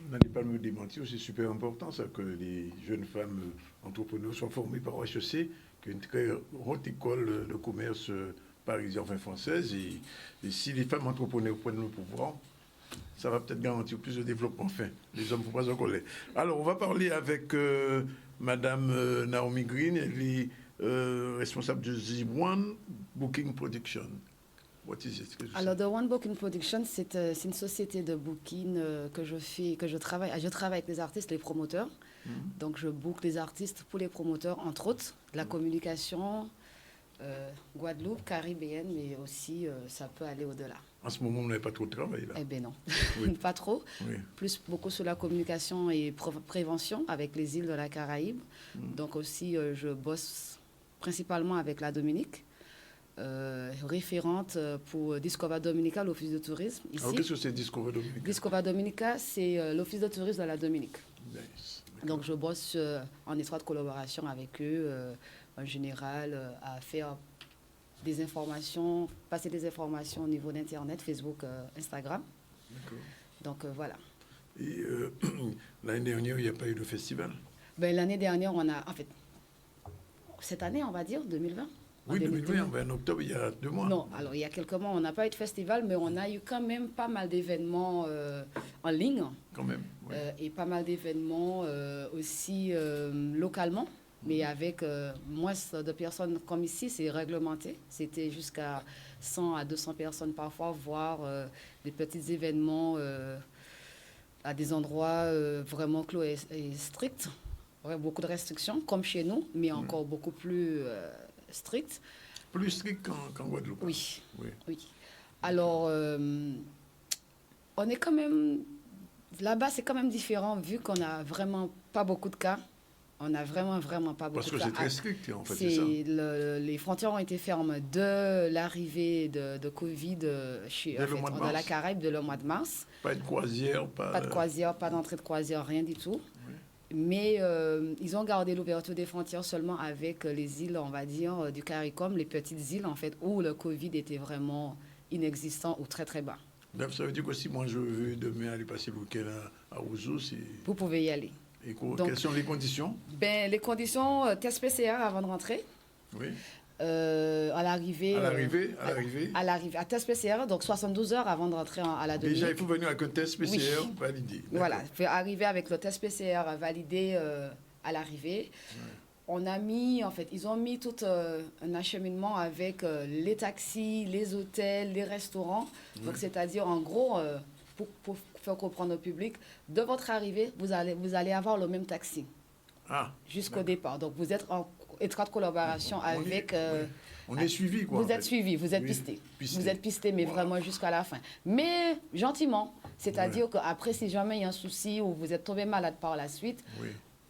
Vous n'allez pas me démentir, c'est super important ça, que les jeunes femmes entrepreneurs soient formées par HEC, qui est une très haute école de commerce parisienne, enfin française. Et si les femmes entrepreneurs prennent le pouvoir, ça va peut-être garantir plus de développement. Enfin, les hommes ne faut pas en colère. Alors, on va parler avec Madame Naomi Green, elle est responsable de Z1 Booking Production. What is it? Alors, The One Booking Production, c'est une société de booking que je travaille. Je travaille avec les artistes, les promoteurs. Donc, je book les artistes pour les promoteurs, entre autres, la communication, Guadeloupe, caribéenne, mais aussi, ça peut aller au-delà. En ce moment, on n'avez pas trop de travail, là. Eh bien, non. Oui. Pas trop. Oui. Plus beaucoup sur la communication et prévention avec les îles de la Caraïbe. Donc, aussi, je bosse principalement avec la Dominique. Référente pour Discover Dominica, l'Office de tourisme ici. Alors, qu'est-ce que c'est Discover Dominica? Discover Dominica, c'est l'Office de tourisme de la Dominique. Nice. Donc, je bosse en étroite collaboration avec eux, en général, à faire des informations, passer des informations au niveau d'Internet, Facebook, Instagram. D'accord. Donc, voilà. Et l'année dernière, il n'y a pas eu de festival? Ben, l'année dernière, on a, en fait, cette année, on va dire, 2020. Oui, 2020, en octobre, il y a 2 mois. Non, alors il y a quelques mois, on n'a pas eu de festival, mais on a eu quand même pas mal d'événements en ligne. Quand même, oui. Et pas mal d'événements aussi localement, mais avec moins de personnes comme ici, c'est réglementé. C'était jusqu'à 100 à 200 personnes parfois, voire des petits événements à des endroits vraiment clos et stricts. Ouais, beaucoup de restrictions, comme chez nous, mais encore beaucoup plus strict. Plus strict qu'en Guadeloupe. Oui. Oui. Oui. Alors, on est quand même... Là-bas, c'est quand même différent, vu qu'on n'a vraiment pas beaucoup de cas. On n'a vraiment pas beaucoup de cas. Parce que c'est très strict, en fait, c'est ça. Les frontières ont été fermes de l'arrivée de Covid dans la Caraïbe de le mois de mars. Pas de croisière, pas de croisière, pas d'entrée de croisière, rien du tout. Mais ils ont gardé l'ouverture des frontières seulement avec les îles, on va dire, du CARICOM, les petites îles, en fait, où le Covid était vraiment inexistant ou très, très bas. Donc, ça veut dire que si moi je veux demain aller passer le week-end à Ouzo, vous pouvez y aller. Et quelles sont les conditions? Ben, les conditions, test PCR avant de rentrer. Oui. À l'arrivée. À l'arrivée. À test PCR, donc 72 heures avant de rentrer à la Dominique. Déjà, il faut venir avec un test PCR validé. Voilà, il faut arriver avec le test PCR validé à l'arrivée. Ouais. On a mis, en fait, ils ont mis tout un acheminement avec les taxis, les hôtels, les restaurants. Ouais. Donc, c'est-à-dire, en gros, pour faire comprendre au public, de votre arrivée, vous allez avoir le même taxi. Jusqu'au départ. Donc, vous êtes en étroite collaboration avec... On est suivi, quoi. Vous êtes suivi, vous êtes pisté. Vous êtes pisté, mais vraiment jusqu'à la fin. Mais gentiment. C'est-à-dire qu'après, si jamais il y a un souci ou vous êtes tombé malade par la suite,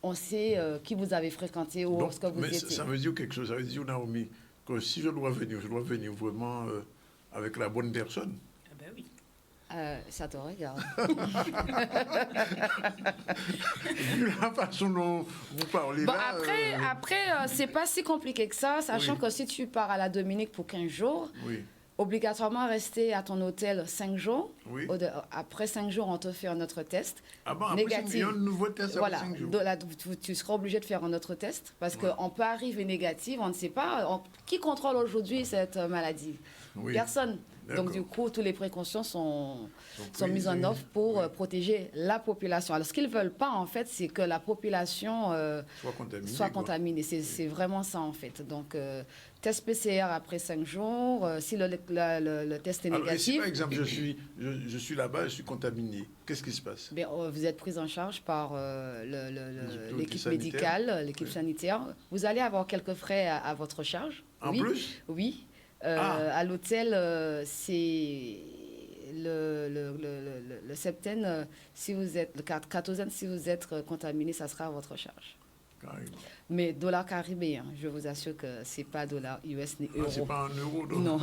on sait qui vous avez fréquenté ou ce que vous étiez. Ça veut dire quelque chose. Ça veut dire, Naomi, que si je dois venir vraiment avec la bonne personne. Ah ben oui. Ça te regarde. Vu la façon dont vous parlez là... Après c'est pas si compliqué que ça, sachant que si tu pars à la Dominique pour 15 jours, obligatoirement rester à ton hôtel 5 jours. Oui. Après 5 jours, on te fait un autre test. Ah bon, négatif. Après, il y a un nouveau test après 5 jours. Voilà, tu seras obligé de faire un autre test parce qu'on peut arriver négatif, on ne sait pas. Qui contrôle aujourd'hui cette maladie? Personne. Donc, du coup, toutes les précautions sont mises en œuvre pour protéger la population. Alors, ce qu'ils ne veulent pas, en fait, c'est que la population soit contaminée. C'est vraiment ça, en fait. Donc, test PCR après 5 jours. Si le test est négatif... Alors, si, par exemple, je suis là-bas, je suis contaminé, qu'est-ce qui se passe? Bien, vous êtes pris en charge par l'équipe médicale, l'équipe sanitaire. Vous allez avoir quelques frais à votre charge. En plus? Oui. À l'hôtel, c'est le septaine, si vous êtes, le quatorzaine, si vous êtes contaminé, ça sera à votre charge. Carrément. Mais dollar caribéen, je vous assure que ce n'est pas dollar US ni euro. C'est pas un euro, donc. Non.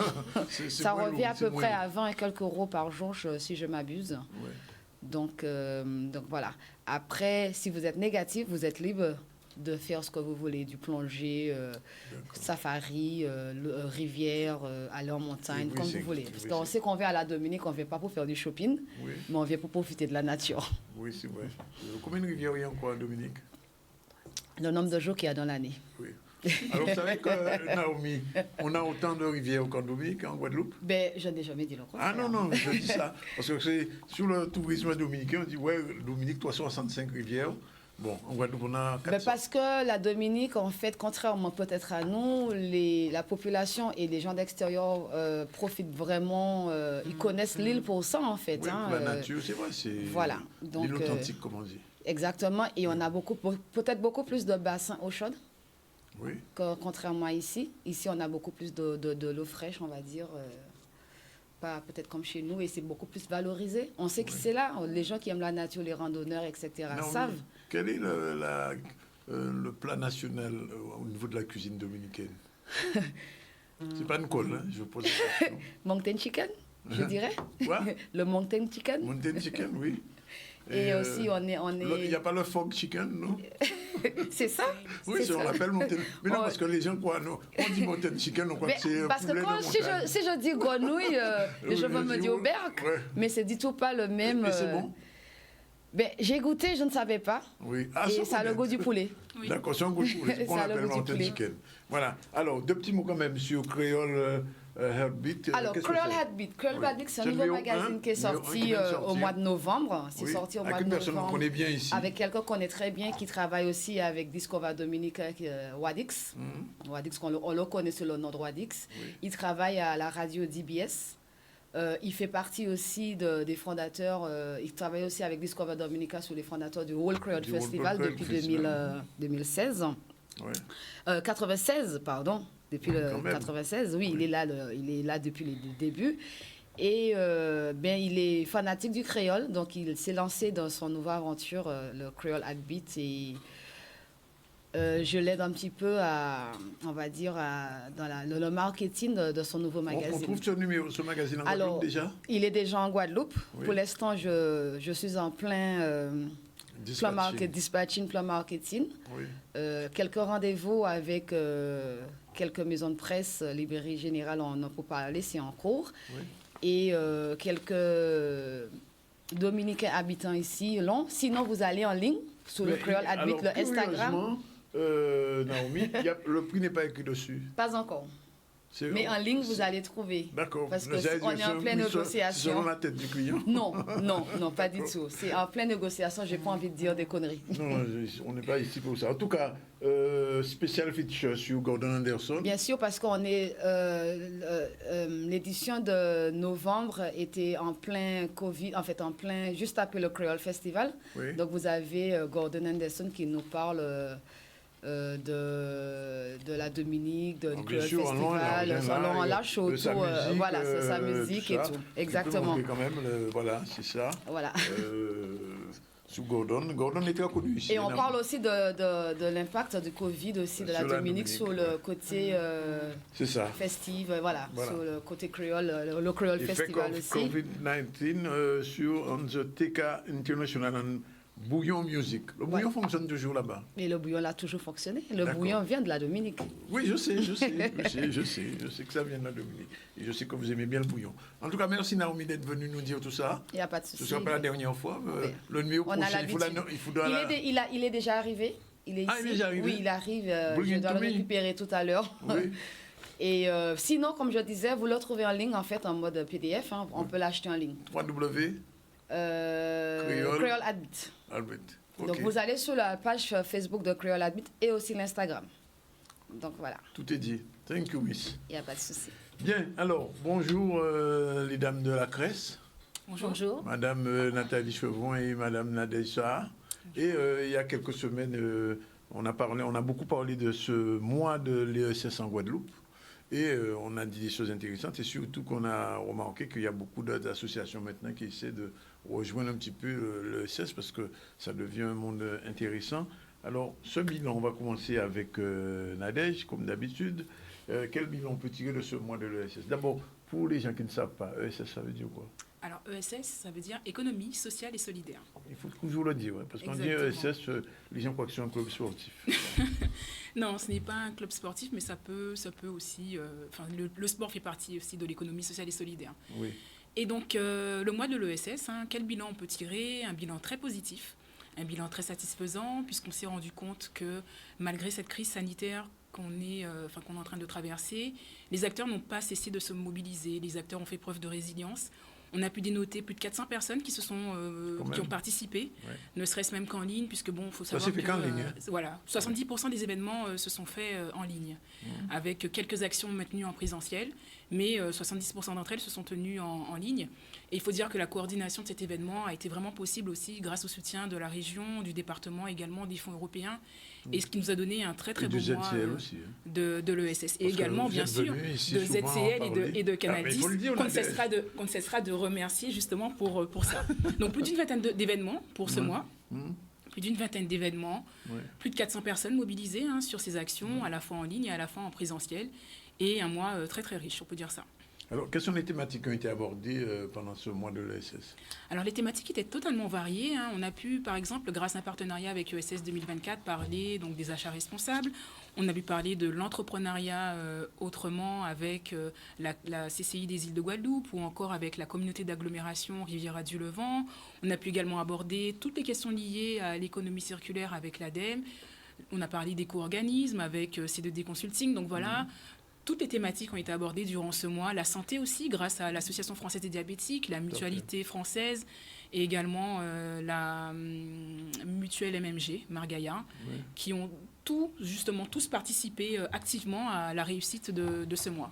Ça revient à peu près à 20 et quelques euros par jour, si je m'abuse. Ouais. Donc voilà. Après, si vous êtes négatif, vous êtes libre de faire ce que vous voulez, du plongée, safari, rivière, aller en montagne, comme vous voulez. Parce qu'on sait qu'on vient à la Dominique, on ne vient pas pour faire du shopping, mais on vient pour profiter de la nature. Oui, c'est vrai. Combien de rivières il y a encore en Dominique? Le nombre de jours qu'il y a dans l'année. Oui. Alors, vous savez que, Naomi, on a autant de rivières qu'en Dominique, en Guadeloupe? Ben, je n'ai jamais dit le contraire. Ah non, je dis ça. Parce que c'est sur le tourisme dominicain, on dit, ouais, Dominique, 365 rivières. Bon, en Guadeloupe, on a 400. Parce que la Dominique, en fait, contrairement peut-être à nous, la population et les gens d'extérieur profitent vraiment, ils connaissent l'île pour ça, en fait. Oui, pour la nature, c'est vrai, c'est voilà. Donc, l'île authentique, comme on dit. Exactement, et on a peut-être beaucoup plus de bassins eau chaude, oui. Contrairement à ici. Ici, on a beaucoup plus de l'eau fraîche, on va dire. Pas peut-être comme chez nous, et c'est beaucoup plus valorisé. On sait que c'est là, les gens qui aiment la nature, les randonneurs, etc. savent. Quel est le plat national au niveau de la cuisine dominicaine? C'est pas une colle, hein, je pose la question. Mountain chicken, je dirais. Quoi? Le mountain chicken. Mountain chicken, oui. Et aussi, on est... Il n'y a pas le fog chicken, non? C'est ça? Oui, on l'appelle mountain. Mais non, parce que les gens croient, non. On dit mountain chicken, on croit que c'est parce poulet que si je dis grenouille, les gens vont me dire auberge, mais c'est du tout pas le même... Et c'est bon? J'ai goûté, je ne savais pas. Oui. Et ça a le goût du poulet. Oui. D'accord, c'est un goût du poulet. C'est ce qu'on appelle mountain chicken. Voilà. Alors, 2 petits mots quand même sur Creole Heartbeat. Alors, Creole Heartbeat. Creole Heartbeat, c'est un nouveau magazine qui est sorti au mois de novembre. C'est sorti au mois de novembre. Avec une personne qu'on connaît bien ici. Avec quelqu'un qu'on connaît très bien, qui travaille aussi avec Discover Dominique Wadix. Wadix, on le connaît sous le nom de Wadix. Il travaille à la radio DBS. Il fait partie aussi des fondateurs, il travaille aussi avec Discover Dominica sur les fondateurs du World Creole Festival depuis 2016. Ouais. 96, pardon, depuis le 96, oui, il est là depuis le début. Et il est fanatique du créole, donc il s'est lancé dans son nouvelle aventure, le Creole Heartbeat, et je l'aide un petit peu on va dire, dans le marketing de son nouveau magazine. On trouve ce magazine en Guadeloupe déjà? Il est déjà en Guadeloupe. Oui. Pour l'instant, je suis en plein dispatching, plan marketing. Oui. Quelques rendez-vous avec quelques maisons de presse, librairie générale, on en peut parler, c'est en cours. Oui. Et quelques Dominicains habitants ici, long. Sinon, vous allez en ligne sur le Creole Heartbeat, le Instagram. Naomi, le prix n'est pas écrit dessus. Pas encore. Mais en ligne, vous allez trouver. D'accord. Parce qu'on est en pleine négociation. C'est selon la tête du client. Non, pas du tout. C'est en pleine négociation, j'ai pas envie de dire des conneries. Non, on n'est pas ici pour ça. En tout cas, spécial feature sur Gordon Anderson. Bien sûr, parce qu'on est... l'édition de novembre était en plein Covid, en fait, juste après le Creole Festival. Oui. Donc, vous avez Gordon Anderson qui nous parle... de la Dominique, de Creole Festival, en large autour, voilà, c'est sa musique et tout. Exactement. Quand même, voilà, c'est ça. Voilà. Sous Gordon est très connu ici. Et on parle aussi de l'impact du Covid aussi de la Dominique sur le côté festif, voilà, sur le côté créole, le Creole Festival aussi. COVID-19 sur the TK International Bouillon Music. Le bouillon fonctionne toujours là-bas. Et le bouillon a toujours fonctionné. Le bouillon vient de la Dominique. Oui, je sais que ça vient de la Dominique. Et je sais que vous aimez bien le bouillon. En tout cas, merci Naomi d'être venue nous dire tout ça. Il n'y a pas de souci. Ce ne sera pas la dernière fois. Le numéro prochain, il est déjà arrivé. Il est ici. Il est déjà arrivé? Oui, il arrive. Je dois le récupérer tout à l'heure. Oui. Et sinon, comme je disais, vous le trouvez en ligne, en fait, en mode PDF. Hein. On peut l'acheter en ligne. Creole Heartbeat. Okay. Donc vous allez sur la page Facebook de Creole Heartbeat et aussi l'Instagram. Donc voilà. Tout est dit. Thank you, Miss. Il n'y a pas de souci. Bien, alors, bonjour les dames de la Cresse. Bonjour. Madame Nathalie Chevron et Madame Nadège Sahar. Et il y a quelques semaines, on a beaucoup parlé de ce mois de l'ESS en Guadeloupe. Et on a dit des choses intéressantes et surtout qu'on a remarqué qu'il y a beaucoup d'associations maintenant qui essaient de rejoindre un petit peu l'ESS parce que ça devient un monde intéressant. Alors, ce bilan, on va commencer avec Nadège, comme d'habitude. Quel bilan on peut tirer de ce mois de l'ESS? D'abord, pour les gens qui ne savent pas, ESS, ça veut dire quoi? Alors, ESS, ça veut dire économie sociale et solidaire. Il faut toujours le dire, parce qu'on dit ESS, les gens croient que c'est un club sportif. Non, ce n'est pas un club sportif, mais ça peut aussi... le sport fait partie aussi de l'économie sociale et solidaire. Oui. Et donc, le mois de l'ESS, quel bilan on peut tirer? Un bilan très positif, un bilan très satisfaisant, puisqu'on s'est rendu compte que malgré cette crise sanitaire qu'on est en train de traverser, les acteurs n'ont pas cessé de se mobiliser, les acteurs ont fait preuve de résilience. On a pu dénoter plus de 400 personnes qui ont participé, ne serait-ce même qu'en ligne, puisque bon, il faut savoir que qu'en ligne, voilà, 70% des événements se sont faits en ligne, avec quelques actions maintenues en présentiel, mais 70% d'entre elles se sont tenues en ligne. Et il faut dire que la coordination de cet événement a été vraiment possible aussi grâce au soutien de la région, du département, également des fonds européens, et ce qui nous a donné un très très bon mois de l'ESS. Et également, bien sûr, de ZCL et de Canadis, qu'on ne cessera de remercier justement pour ça. Donc plus d'une vingtaine d'événements pour ce mois. Plus d'une vingtaine d'événements, plus de 400 personnes mobilisées sur ces actions, à la fois en ligne et à la fois en présentiel, et un mois très très riche, on peut dire ça. Alors, quelles sont les thématiques qui ont été abordées pendant ce mois de l'ESS? Alors, les thématiques étaient totalement variées. On a pu, par exemple, grâce à un partenariat avec ESS 2024, parler donc, des achats responsables. On a pu parler de l'entrepreneuriat autrement avec la CCI des îles de Guadeloupe ou encore avec la communauté d'agglomération Riviera-du-Levant. On a pu également aborder toutes les questions liées à l'économie circulaire avec l'ADEME. On a parlé d'éco-organismes avec C2D Consulting. Donc voilà. Toutes les thématiques ont été abordées durant ce mois. La santé aussi, grâce à l'Association française des diabétiques, la Mutualité française et également la mutuelle MMG, Margaïa, qui ont tous participé activement à la réussite de ce mois.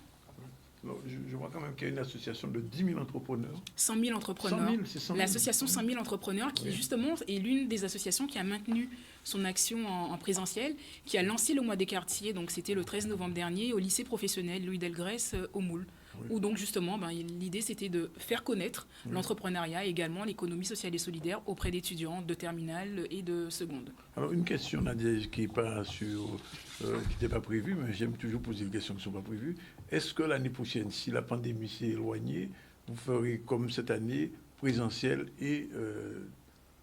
Alors, je vois quand même qu'il y a une association de 10 000 entrepreneurs. 100 000 entrepreneurs. 100 000. L'association 100 000 entrepreneurs qui, justement, est l'une des associations qui a maintenu son action en présentiel, qui a lancé le mois des quartiers, donc c'était le 13 novembre dernier, au lycée professionnel Louis Delgrès au Moule, où donc justement, l'idée c'était de faire connaître l'entrepreneuriat et également l'économie sociale et solidaire auprès d'étudiants de terminale et de seconde. Alors une question, Nadia, qui n'était pas prévue, mais j'aime toujours poser des questions qui ne sont pas prévues. Est-ce que l'année prochaine, si la pandémie s'est éloignée, vous ferez comme cette année présentiel et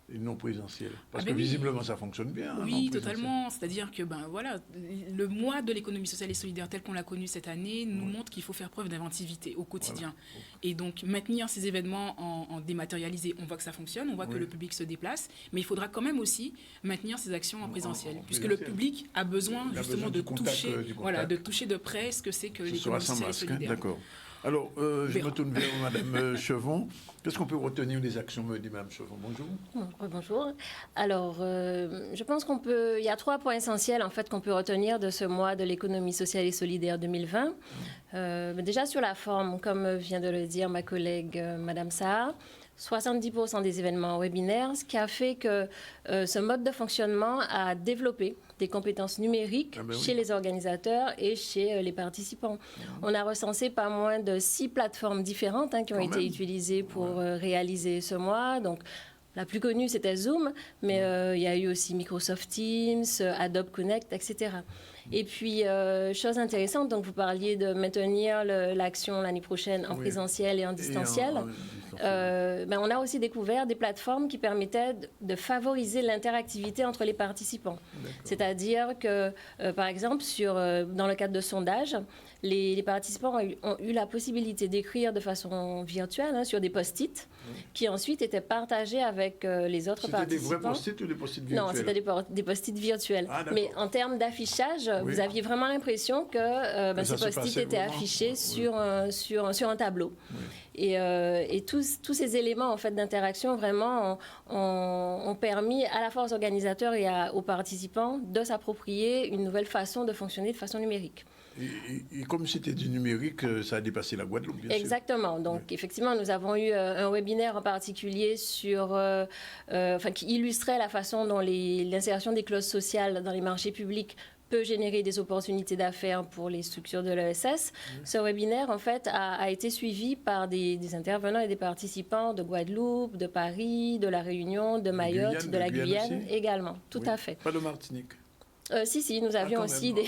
non présentiel? Parce que visiblement, ça fonctionne bien. Oui, totalement. C'est-à-dire que le mois de l'économie sociale et solidaire tel qu'on l'a connu cette année nous montre qu'il faut faire preuve d'inventivité au quotidien. Voilà. Et donc, maintenir ces événements en dématérialisé, on voit que ça fonctionne, on voit que le public se déplace, mais il faudra quand même aussi maintenir ces actions en présentiel, puisque le public a besoin justement de toucher de près ce que c'est que l'économie sociale et solidaire. D'accord. Alors, je me tourne vers Mme Chevon. Qu'est-ce qu'on peut retenir des actions menées, Mme Chevon? Bonjour. Bonjour. Alors, je pense il y a 3 points essentiels en fait qu'on peut retenir de ce mois de l'économie sociale et solidaire 2020. Déjà sur la forme, comme vient de le dire ma collègue Mme Saha, 70% des événements webinaires, ce qui a fait que ce mode de fonctionnement a développé des compétences numériques chez les organisateurs et chez les participants. On a recensé pas moins de 6 plateformes différentes qui ont été utilisées pour réaliser ce mois. Donc, la plus connue, c'était Zoom, mais il y a eu aussi Microsoft Teams, Adobe Connect, etc. Et puis, chose intéressante, donc vous parliez de maintenir l'action l'année prochaine en présentiel et en distanciel. On a aussi découvert des plateformes qui permettaient de favoriser l'interactivité entre les participants. C'est-à-dire que, par exemple, dans le cadre de sondages, les participants ont eu la possibilité d'écrire de façon virtuelle sur des post-it qui ensuite étaient partagés avec les autres participants. C'était des vrais post-it ou des post-it virtuels? Non, c'était des post-it virtuels. Mais en termes d'affichage, vous aviez vraiment l'impression que ces post-it étaient affichés sur un tableau. Et tous ces éléments en fait, d'interaction vraiment ont permis à la fois aux organisateurs et aux participants de s'approprier une nouvelle façon de fonctionner de façon numérique. Et comme c'était du numérique, ça a dépassé la Guadeloupe, bien sûr. Exactement. Donc, effectivement, nous avons eu un webinaire en particulier qui illustrait la façon dont l'insertion des clauses sociales dans les marchés publics peut générer des opportunités d'affaires pour les structures de l'ESS. Ce webinaire, en fait, a été suivi par des intervenants et des participants de Guadeloupe, de Paris, de La Réunion, de Mayotte, de la Guyane également. Tout à fait. Pas de Martinique? Si, nous avions aussi des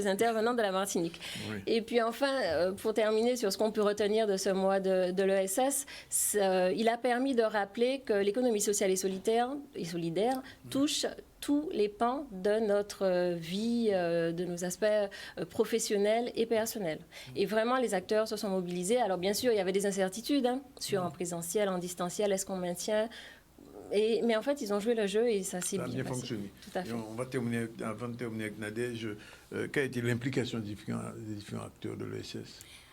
intervenants de la Martinique. Oui. Et puis enfin, pour terminer sur ce qu'on peut retenir de ce mois de l'ESS, il a permis de rappeler que l'économie sociale et solidaire touche tous les pans de notre vie, de nos aspects professionnels et personnels. Et vraiment, les acteurs se sont mobilisés. Alors bien sûr, il y avait des incertitudes sur en présentiel, en distanciel, est-ce qu'on maintient... Mais en fait, ils ont joué le jeu et ça s'est bien fonctionné. Tout à fait. On va terminer, avant de terminer avec Nadège, quelle a été l'implication des différents acteurs de l'ESS?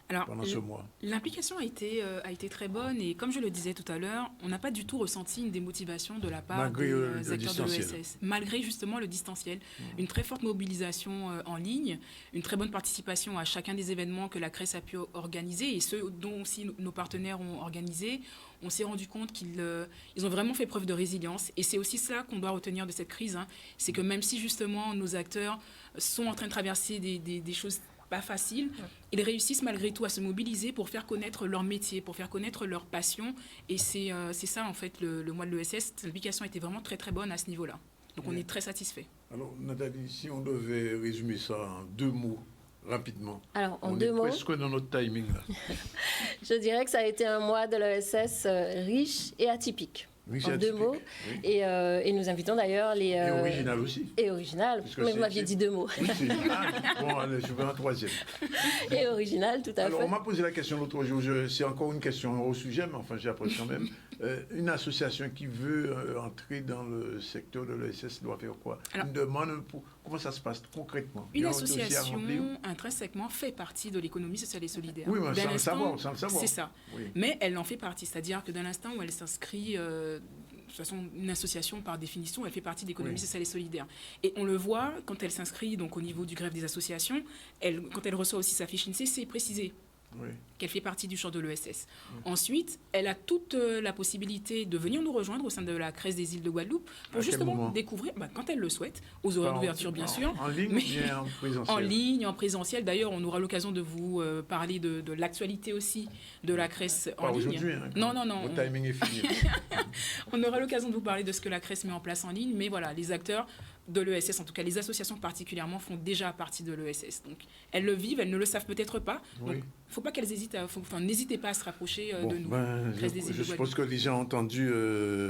pendant ce mois? L'implication a été très bonne et comme je le disais tout à l'heure, on n'a pas du tout ressenti une démotivation de la part des acteurs de l'ESS, malgré justement le distanciel. Une très forte mobilisation en ligne, une très bonne participation à chacun des événements que la CRES a pu organiser et ceux dont aussi nos partenaires ont organisé. On s'est rendu compte qu'ils ont vraiment fait preuve de résilience et c'est aussi ça qu'on doit retenir de cette crise. C'est que même si justement nos acteurs sont en train de traverser des choses pas faciles, ils réussissent malgré tout à se mobiliser pour faire connaître leur métier, pour faire connaître leur passion. Et c'est ça, en fait, le mois de l'ESS. L'application était vraiment très, très bonne à ce niveau-là. Donc, on est très satisfait. Alors, Nathalie, si on devait résumer ça en 2 mots, rapidement. Alors, en on 2 est mots, presque dans notre timing, là. Je dirais que ça a été un mois de l'ESS riche et atypique. En 2 mots. Oui. Et nous invitons d'ailleurs les... Et original aussi. Et original. Mais vous m'aviez dit 2 mots. Oui, bon, allez, je vais un 3e. Et original, tout à fait. Alors, on m'a posé la question l'autre jour. C'est encore une question au sujet, mais enfin, j'approche quand même. Une association qui veut entrer dans le secteur de l'ESS doit faire quoi? Alors, une demande pour... Comment ça se passe concrètement? Une association, intrinsèquement, fait partie de l'économie sociale et solidaire. Oui, mais sans le savoir. C'est ça. Oui. Mais elle en fait partie. C'est-à-dire que d'un instant où elle s'inscrit... de toute façon, une association, par définition, elle fait partie de l'économie sociale et solidaire. Et on le voit, quand elle s'inscrit donc, au niveau du greffe des associations, quand elle reçoit aussi sa fiche INSEE, c'est précisé qu'elle fait partie du champ de l'ESS. Ensuite, elle a toute la possibilité de venir nous rejoindre au sein de la CRES des îles de Guadeloupe pour justement découvrir, quand elle le souhaite, aux horaires d'ouverture bien sûr. En ligne ou bien en présentiel? En ligne, en présentiel. D'ailleurs, on aura l'occasion de vous parler de l'actualité aussi de la CRES en ligne. Aujourd'hui, hein, non. Le timing est fini. On aura l'occasion de vous parler de ce que la CRES met en place en ligne, mais voilà, les acteurs de l'ESS, en tout cas les associations particulièrement, font déjà partie de l'ESS. Donc elles le vivent, elles ne le savent peut-être pas. Donc il ne faut pas qu'elles hésitent, n'hésitez pas à se rapprocher de nous. Je suppose que les gens ont entendu,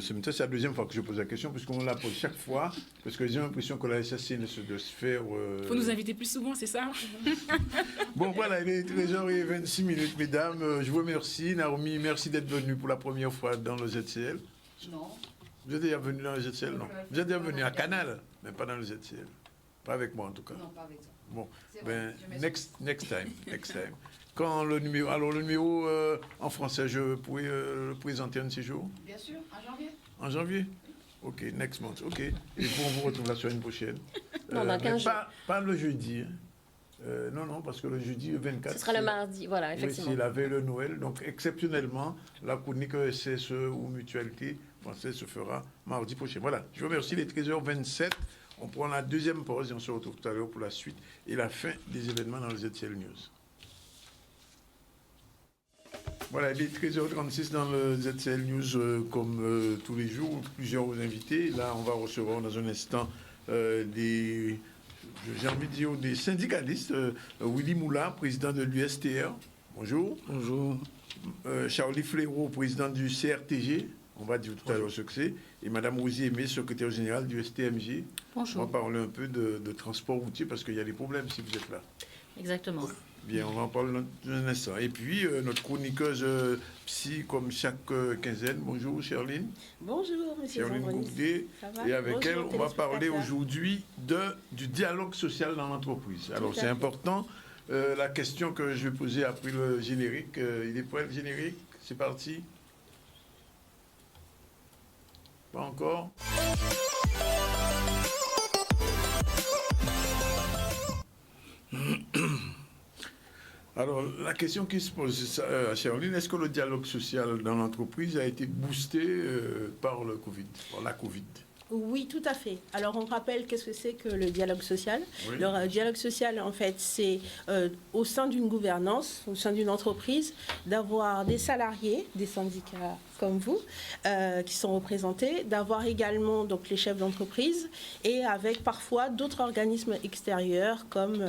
c'est la deuxième fois que je pose la question, puisqu'on la pose chaque fois, parce que j'ai l'impression que l'ESS c'est de se faire... Il faut nous inviter plus souvent, c'est ça? Bon voilà, il est 13h26, mesdames. Je vous remercie. Naomi, merci d'être venue pour la première fois dans le ZCL. Non. Vous êtes déjà venu dans le ZCL, non? Vous êtes déjà venu à Canal, mais pas dans le ZCL. Pas avec moi, en tout cas. Non, pas avec toi. Bon, next time. Quand le numéro en français, je pourrais le présenter un de ces jours? Bien sûr, en janvier. En janvier? Ok, next month, ok. Et puis on vous retrouve la semaine prochaine. Pas le jeudi. Non, parce que le jeudi 24... Ce sera le mardi, voilà, effectivement. Oui, c'est la veille de Noël. Donc, exceptionnellement, la chronique SSE ou Mutualité française se fera mardi prochain. Voilà, je vous remercie. Il est 13h27. On prend la deuxième pause et on se retrouve tout à l'heure pour la suite et la fin des événements dans le ZCL News. Voilà, il est 13h36 dans le ZCL News, comme tous les jours, plusieurs invités. Là, on va recevoir dans un instant j'ai envie de dire des syndicalistes. Willy Moula, président de l'USTR. Bonjour. Bonjour. Charlie Fléraud, président du CRTG. On va dire tout à l'heure ce que c'est. Et Mme Rosier Aimé, secrétaire générale du STMG. Bonjour. On va parler un peu de transport routier parce qu'il y a des problèmes si vous êtes là. Exactement. Bien, on va en parler dans un instant. Et puis, notre chroniqueuse psy, comme chaque quinzaine. Bonjour, Charline. Bonjour, monsieur Charline Gourdé. Et avec elle, on va parler aujourd'hui du dialogue social dans l'entreprise. Alors, c'est important. La question que je vais poser après le générique. Il est prêt, le générique? C'est parti. Pas encore. Alors, la question qui se pose à Charline, est-ce que le dialogue social dans l'entreprise a été boosté par la Covid? Oui, tout à fait. Alors, on rappelle qu'est-ce que c'est que le dialogue social. Oui. Le dialogue social, en fait, c'est au sein d'une gouvernance, au sein d'une entreprise, d'avoir des salariés, des syndicats comme vous, qui sont représentés, d'avoir également donc, les chefs d'entreprise et avec parfois d'autres organismes extérieurs comme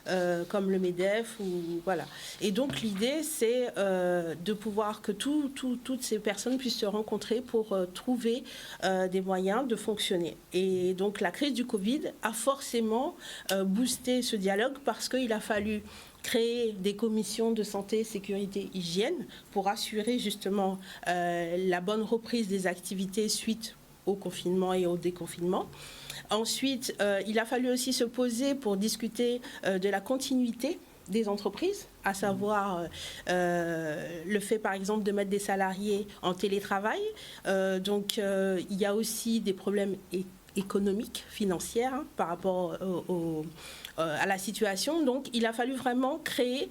le MEDEF. Voilà. Et donc, l'idée, c'est de pouvoir que toutes ces personnes puissent se rencontrer pour trouver des moyens de fonctionner. Et donc la crise du Covid a forcément boosté ce dialogue parce qu'il a fallu créer des commissions de santé, sécurité, hygiène pour assurer justement la bonne reprise des activités suite au confinement et au déconfinement. Ensuite, il a fallu aussi se poser pour discuter de la continuité des entreprises, à savoir le fait par exemple de mettre des salariés en télétravail. Donc il y a aussi des problèmes économiques, financières par rapport à la situation. Donc il a fallu vraiment créer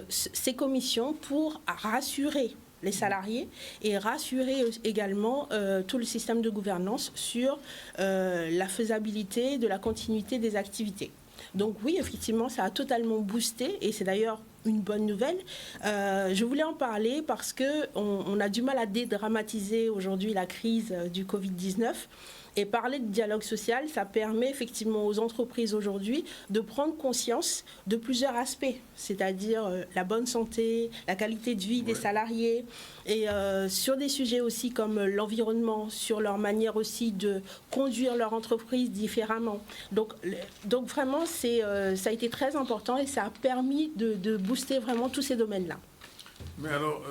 ces commissions pour rassurer les salariés et rassurer également tout le système de gouvernance sur la faisabilité de la continuité des activités. Donc oui, effectivement, ça a totalement boosté et c'est d'ailleurs une bonne nouvelle. Je voulais en parler parce qu'on a du mal à dédramatiser aujourd'hui la crise du Covid-19. Et parler de dialogue social, ça permet effectivement aux entreprises aujourd'hui de prendre conscience de plusieurs aspects, c'est-à-dire la bonne santé, la qualité de vie des salariés, et sur des sujets aussi comme l'environnement, sur leur manière aussi de conduire leur entreprise différemment. Donc vraiment, ça a été très important et ça a permis de booster vraiment tous ces domaines-là. Mais alors,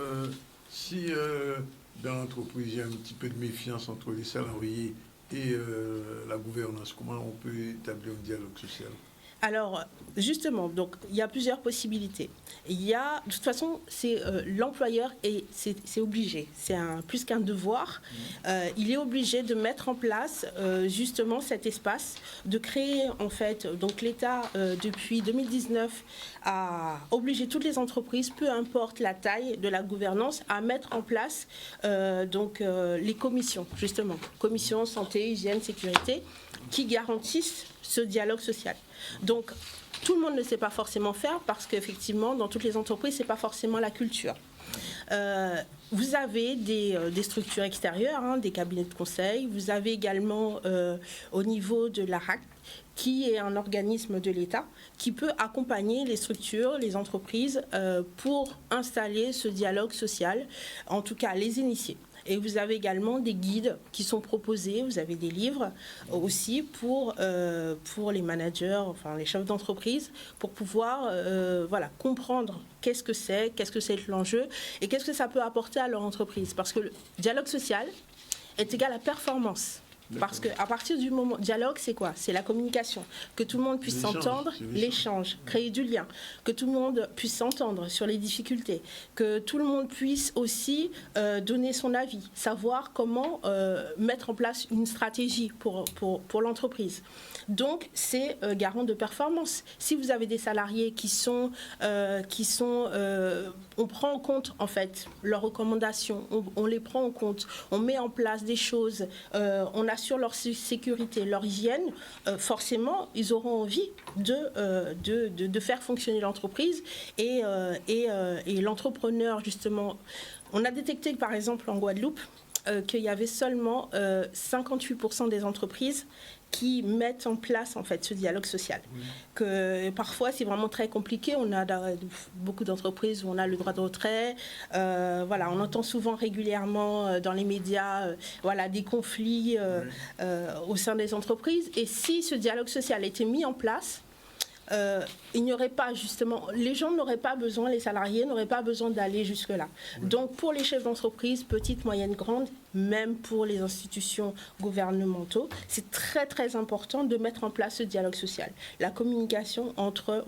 si dans l'entreprise, il y a un petit peu de méfiance entre les salariés et la gouvernance, comment on peut établir un dialogue social? Alors, justement, donc, il y a plusieurs possibilités. De toute façon, c'est l'employeur et c'est obligé, c'est plus qu'un devoir. Il est obligé de mettre en place justement cet espace, de créer en fait, donc l'État depuis 2019 a obligé toutes les entreprises, peu importe la taille de la gouvernance, à mettre en place les commissions, justement, commissions santé, hygiène, sécurité, qui garantissent ce dialogue social. Donc, tout le monde ne sait pas forcément faire parce qu'effectivement, dans toutes les entreprises, ce n'est pas forcément la culture. Vous avez des structures extérieures, des cabinets de conseil. Vous avez également, au niveau de l'ARAC, qui est un organisme de l'État, qui peut accompagner les structures, les entreprises, pour installer ce dialogue social, en tout cas les initier. Et vous avez également des guides qui sont proposés, vous avez des livres aussi pour les managers, enfin les chefs d'entreprise, pour pouvoir comprendre qu'est-ce que c'est l'enjeu et qu'est-ce que ça peut apporter à leur entreprise. Parce que le dialogue social est égal à performance. Parce qu'à partir du moment... Dialogue, c'est quoi? C'est la communication. Que tout le monde puisse s'entendre, l'échange, créer du lien. Que tout le monde puisse s'entendre sur les difficultés. Que tout le monde puisse aussi donner son avis. Savoir comment mettre en place une stratégie pour l'entreprise. Donc, c'est garant de performance. Si vous avez des salariés qui sont on prend en compte, en fait, leurs recommandations. On les prend en compte. On met en place des choses. On assure leur sécurité, leur hygiène. Forcément, ils auront envie de faire fonctionner l'entreprise. Et l'entrepreneur, justement... On a détecté, par exemple, en Guadeloupe, qu'il y avait seulement 58% des entreprises qui mettent en place en fait ce dialogue social. Oui. Que parfois c'est vraiment très compliqué. On a beaucoup d'entreprises où on a le droit de retrait. On entend souvent régulièrement dans les médias des conflits au sein des entreprises. Et si ce dialogue social était mis en place, il n'y aurait pas justement, les gens n'auraient pas besoin, les salariés n'auraient pas besoin d'aller jusque-là. Oui. Donc pour les chefs d'entreprise, petites, moyennes, grandes, même pour les institutions gouvernementaux, c'est très très important de mettre en place ce dialogue social. La communication entre,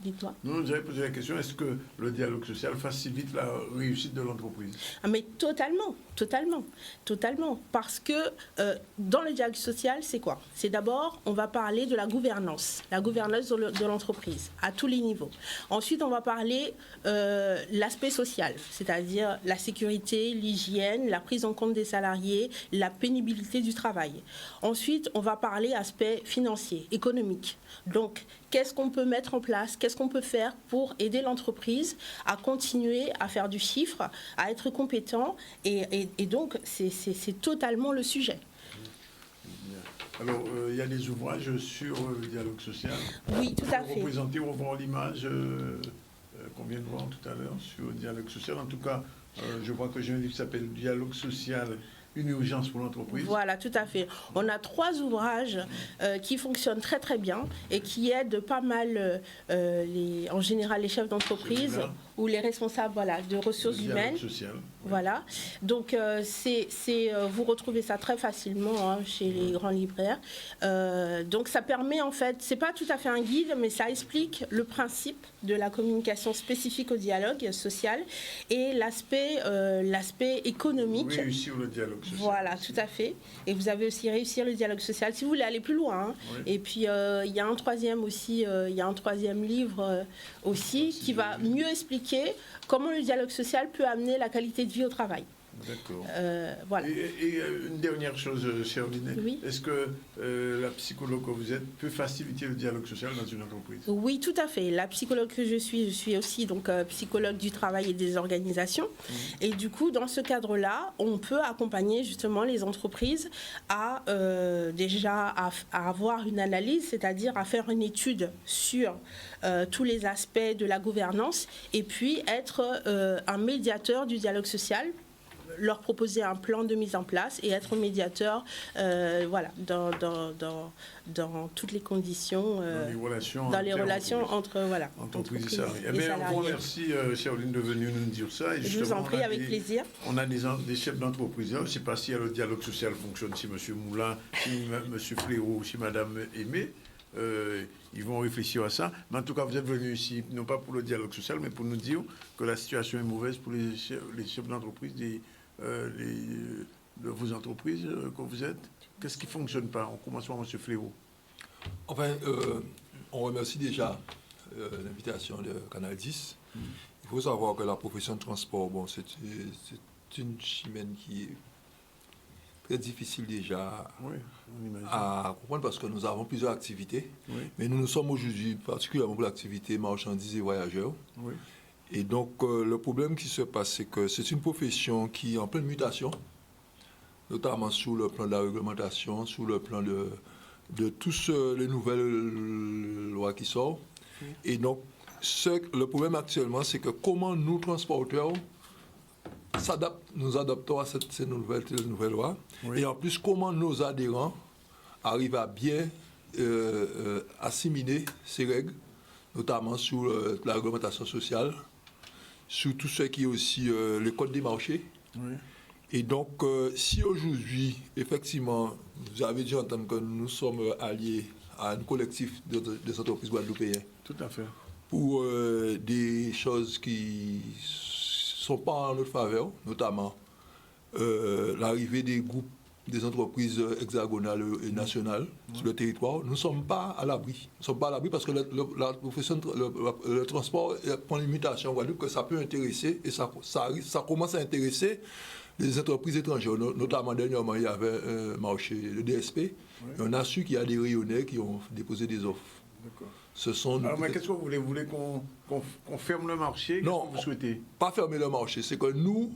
Dites-moi. Non, j'avais posé la question, est-ce que le dialogue social facilite la réussite de l'entreprise? Mais totalement. Parce que dans le dialogue social, c'est quoi? C'est d'abord, on va parler de la gouvernance de l'entreprise, à tous les niveaux. Ensuite, on va parler l'aspect social, c'est-à-dire la sécurité, l'hygiène, la prise en compte des salariés, la pénibilité du travail. Ensuite, on va parler aspect financier, économique. Donc, qu'est-ce qu'on peut mettre en place? Qu'est-ce qu'on peut faire pour aider l'entreprise à continuer à faire du chiffre, à être compétent? Et donc, c'est totalement le sujet. Alors, il y a des ouvrages sur le dialogue social. Oui, tout à fait. Représentés, on voit l'image qu'on vient de voir tout à l'heure sur le dialogue social. En tout cas, je vois que j'ai un livre qui s'appelle « Dialogue social ». Une urgence pour l'entreprise. Voilà, tout à fait. On a 3 ouvrages qui fonctionnent très très bien et qui aident pas mal, en général, les chefs d'entreprise. ou les responsables de ressources humaines. Social, Voilà. Donc, vous retrouvez ça très facilement chez les grands libraires. Donc, ça permet en fait, c'est pas tout à fait un guide, mais ça explique le principe de la communication spécifique au dialogue social et l'aspect économique. Réussir le dialogue social. Voilà, tout à fait. Et vous avez aussi réussir le dialogue social si vous voulez aller plus loin. Et puis, il y a un troisième livre aussi qui va mieux expliquer comment le dialogue social peut amener la qualité de vie au travail. D'accord. Voilà. Et une dernière chose, chère Linette, est-ce que la psychologue que vous êtes peut faciliter le dialogue social dans une entreprise? Oui, tout à fait. La psychologue que je suis aussi donc psychologue du travail et des organisations. Et du coup, dans ce cadre-là, on peut accompagner justement les entreprises à avoir une analyse, c'est-à-dire à faire une étude sur tous les aspects de la gouvernance et puis être un médiateur du dialogue social, leur proposer un plan de mise en place et être médiateur dans toutes les conditions, dans les relations entre entreprises et salariés. Eh bien, on vous remercie, Chère-Oline, de venir nous dire ça. Et je vous en prie, avec plaisir. On a des chefs d'entreprise. Je ne sais pas si le dialogue social fonctionne, si M. Moulin, si M. Fléau, si Mme Aimé. Ils vont réfléchir à ça. Mais en tout cas, vous êtes venus ici, non pas pour le dialogue social, mais pour nous dire que la situation est mauvaise pour les chefs d'entreprise de vos entreprises que vous êtes. Qu'est-ce qui ne fonctionne pas? On commence par M. Fléau. Enfin, on remercie déjà l'invitation de Canal 10. Il faut savoir que la profession de transport, c'est une chimène qui est très difficile déjà à comprendre parce que nous avons plusieurs activités. Mais nous sommes aujourd'hui particulièrement pour l'activité marchandises et voyageurs. Et donc, le problème qui se passe, c'est que c'est une profession qui est en pleine mutation, notamment sur le plan de la réglementation, sur le plan de toutes les nouvelles lois qui sortent. Et donc, le problème actuellement, c'est que comment nous, transporteurs, nous adaptons à ces nouvelles lois. Et en plus, comment nos adhérents arrivent à bien assimiler ces règles, notamment sur la réglementation sociale, sur tout ce qui est aussi le code des marchés. Et donc, si aujourd'hui, effectivement, vous avez dû entendre que nous sommes alliés à un collectif des entreprises guadeloupéennes. Tout à fait. Pour des choses qui ne sont pas en notre faveur, notamment l'arrivée des groupes, des entreprises hexagonales et nationales sur le territoire, nous ne sommes pas à l'abri. Nous ne sommes pas à l'abri parce que la profession, le transport prend une mutation en Guadeloupe que ça peut intéresser et ça commence à intéresser les entreprises étrangères. Notamment, dernièrement, il y avait un marché, le DSP, et on a su qu'il y a des rayonnais qui ont déposé des offres. D'accord. Alors, mais qu'est-ce que vous voulez? Vous voulez qu'on ferme le marché? Non, que vous souhaitez? Pas fermer le marché. C'est que nous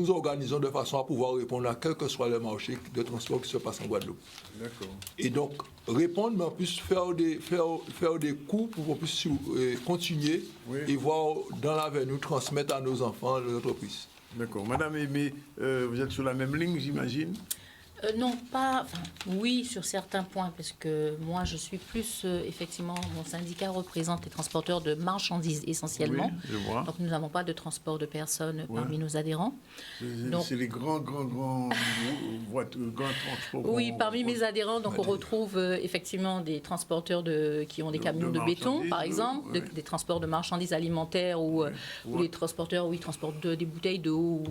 organisons de façon à pouvoir répondre à quel que soit le marché de transport qui se passe en Guadeloupe. D'accord. Et donc, répondre, mais en plus faire des cours pour qu'on puisse continuer et voir dans l'avenir transmettre à nos enfants l'entreprise. D'accord. Madame Aimé, vous êtes sur la même ligne, j'imagine? Non, pas. Enfin, oui, sur certains points, parce que moi, je suis plus, effectivement, mon syndicat représente les transporteurs de marchandises essentiellement. Oui, je vois. Donc, nous n'avons pas de transport de personnes parmi nos adhérents. C'est les grands transports. Oui, parmi mes adhérents, donc, on retrouve effectivement des transporteurs qui ont des camions de béton, par exemple, des transports de marchandises alimentaires ou les transporteurs, transportent des bouteilles d'eau.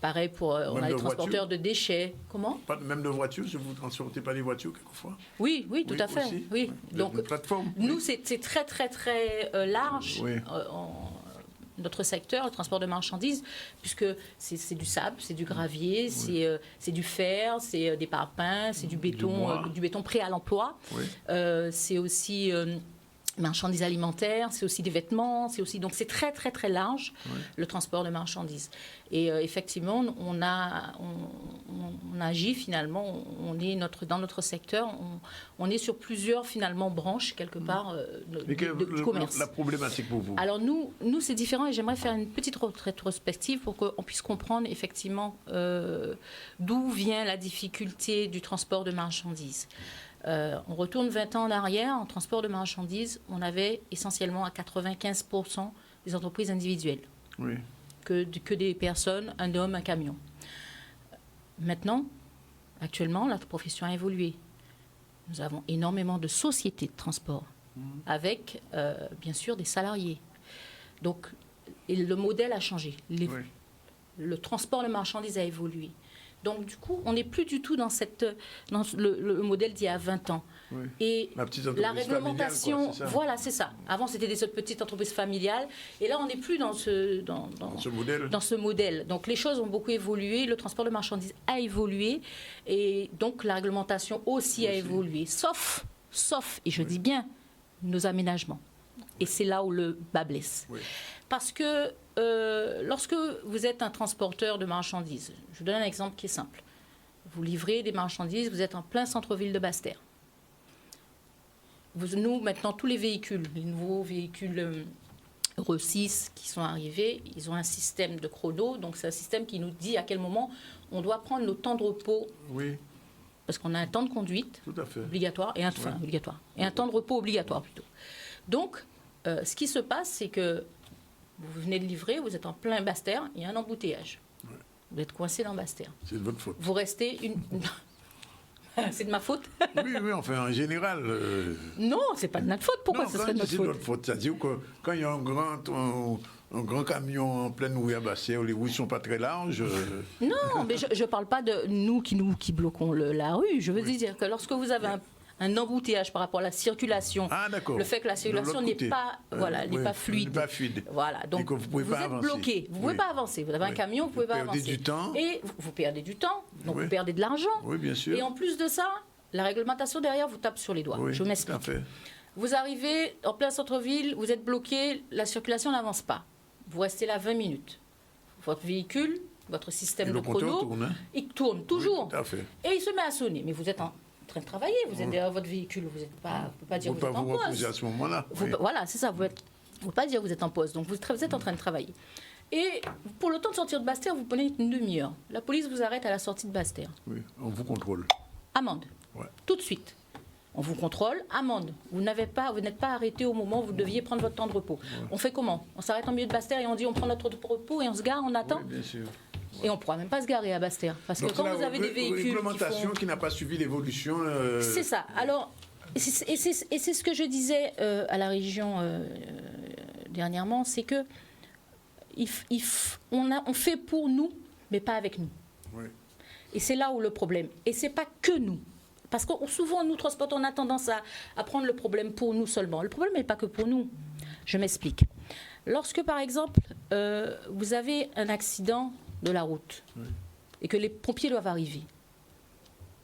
Pareil, on a les transporteurs de déchets. Comment? Même de voitures, si vous ne transportez pas les voitures quelquefois? Oui, tout à fait. Aussi. Oui. Donc, nous, c'est très, très, très large. Notre secteur, le transport de marchandises, puisque c'est du sable, c'est du gravier, c'est du fer, c'est des parpaings, c'est du béton prêt à l'emploi. C'est aussi marchandises alimentaires, c'est aussi des vêtements, donc c'est très très très large le transport de marchandises. Et effectivement, on agit finalement, dans notre secteur, on est sur plusieurs finalement branches quelque part de commerce. La problématique pour vous? Alors nous c'est différent et j'aimerais faire une petite rétrospective pour qu'on puisse comprendre effectivement d'où vient la difficulté du transport de marchandises. On retourne 20 ans en arrière, en transport de marchandises, on avait essentiellement à 95% des entreprises individuelles Oui. que des personnes, un homme, un camion. Maintenant, actuellement, la profession a évolué. Nous avons énormément de sociétés de transport avec, bien sûr, des salariés. Donc, le modèle a changé. Le transport de marchandises a évolué. Donc, du coup, on n'est plus du tout dans le modèle d'il y a 20 ans. Oui. Et la réglementation, quoi, c'est ça. voilà, c'est ça. Avant, c'était des petites entreprises familiales. Et là, on n'est plus dans ce modèle. Donc, les choses ont beaucoup évolué. Le transport de marchandises a évolué. Et donc, la réglementation aussi a évolué. Sauf, et je dis bien, nos aménagements. Et c'est là où le bas blesse. Oui. Parce que lorsque vous êtes un transporteur de marchandises, je vous donne un exemple qui est simple. Vous livrez des marchandises, vous êtes en plein centre-ville de Basse-Terre. Nous, maintenant, tous les véhicules, les nouveaux véhicules Euro 6 qui sont arrivés, ils ont un système de chrono. Donc, c'est un système qui nous dit à quel moment on doit prendre nos temps de repos. Oui. Parce qu'on a un temps de conduite obligatoire et un temps de repos obligatoire plutôt. Donc, ce qui se passe, c'est que vous venez de livrer, vous êtes en plein Basse-Terre, il y a un embouteillage. Ouais. Vous êtes coincé dans Basse-Terre. C'est de votre faute. Vous restez C'est de ma faute? Oui, enfin, en général... Non, c'est pas de notre faute. Pourquoi ce serait de notre faute? C'est de notre faute. C'est-à-dire que quand il y a un grand camion en pleine rue à Basse-Terre, les rues ne sont pas très larges... Non, mais je ne parle pas de nous qui bloquons la rue. Je veux dire que lorsque vous avez un embouteillage par rapport à la circulation, le fait que la circulation n'est pas, n'est pas fluide. Voilà, donc vous êtes bloqué, vous ne pouvez pas avancer. Vous avez un camion, vous ne pouvez pas avancer. Du temps. Et vous perdez du temps, donc vous perdez de l'argent. Oui, bien sûr. Et en plus de ça, la réglementation derrière vous tape sur les doigts. Oui, je m'explique. Vous arrivez en plein centre-ville, vous êtes bloqué, la circulation n'avance pas. Vous restez là 20 minutes. Votre véhicule, votre système de chrono, il tourne toujours. Oui, tout à fait. Et il se met à sonner. Mais vous êtes en train de travailler, vous êtes derrière votre véhicule, vous n'êtes pas, vous ne pouvez pas dire que vous êtes en pause. Reposer à ce moment-là. Voilà, c'est ça, vous ne pouvez pas dire que vous êtes en pause, donc vous êtes en train de travailler. Et pour le temps de sortir de Basse-Terre, vous prenez une demi-heure. La police vous arrête à la sortie de Basse-Terre. Oui, on vous contrôle. Amende, tout de suite. On vous contrôle, amende. Vous n'êtes pas arrêté au moment où vous deviez prendre votre temps de repos. On fait comment? On s'arrête en milieu de Basse-Terre et on dit on prend notre repos et on se gare, on attend? Oui, bien sûr. Et on ne pourra même pas se garer à Basse-Terre. Parce que quand vous avez des véhicules. Une réglementation qui n'a pas suivi l'évolution. C'est ça. Alors, et c'est ce que je disais à la région dernièrement, c'est que on fait pour nous, mais pas avec nous. Oui. Et c'est là où le problème. Et ce n'est pas que nous. Parce que souvent, nous, transporteurs, on a tendance à prendre le problème pour nous seulement. Le problème n'est pas que pour nous. Je m'explique. Lorsque, par exemple, vous avez un accident de la route et que les pompiers doivent arriver,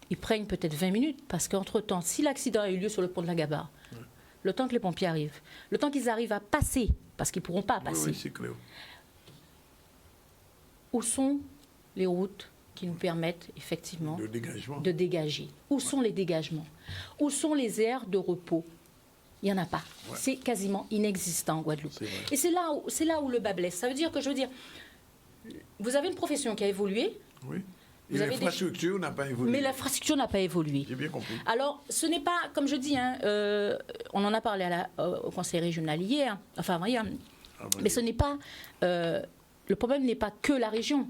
ils prennent peut-être 20 minutes parce qu'entre-temps, si l'accident a eu lieu sur le pont de la Gabarre, le temps que les pompiers arrivent, le temps qu'ils arrivent à passer, parce qu'ils ne pourront pas passer, c'est clair. Où sont les routes qui nous permettent effectivement de dégager? Où sont les dégagements? Où sont les aires de repos? Il n'y en a pas. C'est quasiment inexistant en Guadeloupe. Et c'est là où le bas blesse. Ça veut dire que, vous avez une profession qui a évolué. Oui. Et l'infrastructure n'a pas évolué. Mais l'infrastructure n'a pas évolué. J'ai bien compris. Alors, ce n'est pas, comme je dis, on en a parlé au Conseil régional hier, mais ce n'est pas, le problème n'est pas que la région.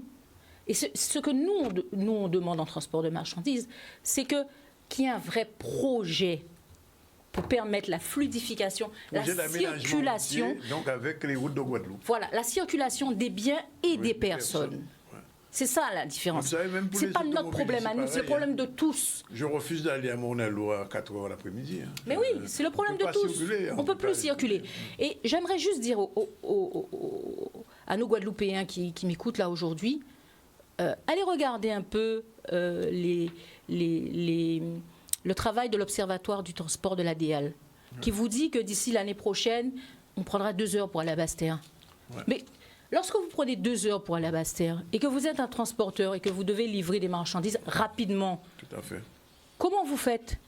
Et ce que nous, on demande en transport de marchandises, c'est qu'il y ait un vrai projet pour permettre la fluidification, la circulation. Donc avec les routes de Guadeloupe. Voilà, la circulation des biens et des personnes. C'est ça la différence. Ce n'est pas notre problème à nous, c'est le problème de tous. Je refuse d'aller à Morne-à-l'eau à 4h l'après-midi. Mais oui, c'est le problème de tous. On ne peut plus circuler. Et j'aimerais juste dire à nos Guadeloupéens qui m'écoutent là aujourd'hui, allez regarder un peu le travail de l'Observatoire du transport de l'ADL, qui vous dit que d'ici l'année prochaine, on prendra 2 heures pour aller à Basse-Terre. Mais lorsque vous prenez 2 heures pour aller à Basse-Terre et que vous êtes un transporteur et que vous devez livrer des marchandises rapidement, tout à fait. Comment vous faites?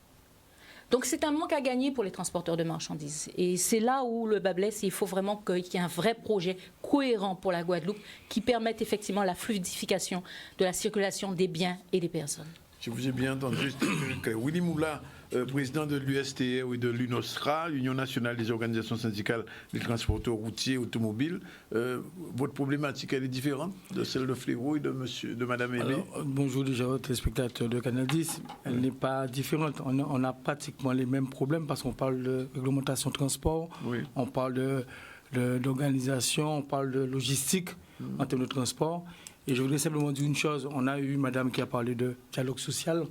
Donc c'est un manque à gagner pour les transporteurs de marchandises. Et c'est là où le bas blesse. Il faut vraiment qu'il y ait un vrai projet cohérent pour la Guadeloupe qui permette effectivement la fluidification de la circulation des biens et des personnes. Si vous avez bien entendu, Willy Moula, président de l'USTR et de l'UNOSRA, l'Union nationale des organisations syndicales des transporteurs routiers et automobiles. Votre problématique, elle est différente de celle de Fléau et de Madame Aimé? Bonjour déjà aux téléspectateurs de Canal 10. Elle n'est pas différente. On a pratiquement les mêmes problèmes parce qu'on parle de réglementation de transport, on parle d'organisation, on parle de logistique en termes de transport. Et je voudrais simplement dire une chose. On a eu madame qui a parlé de dialogue social.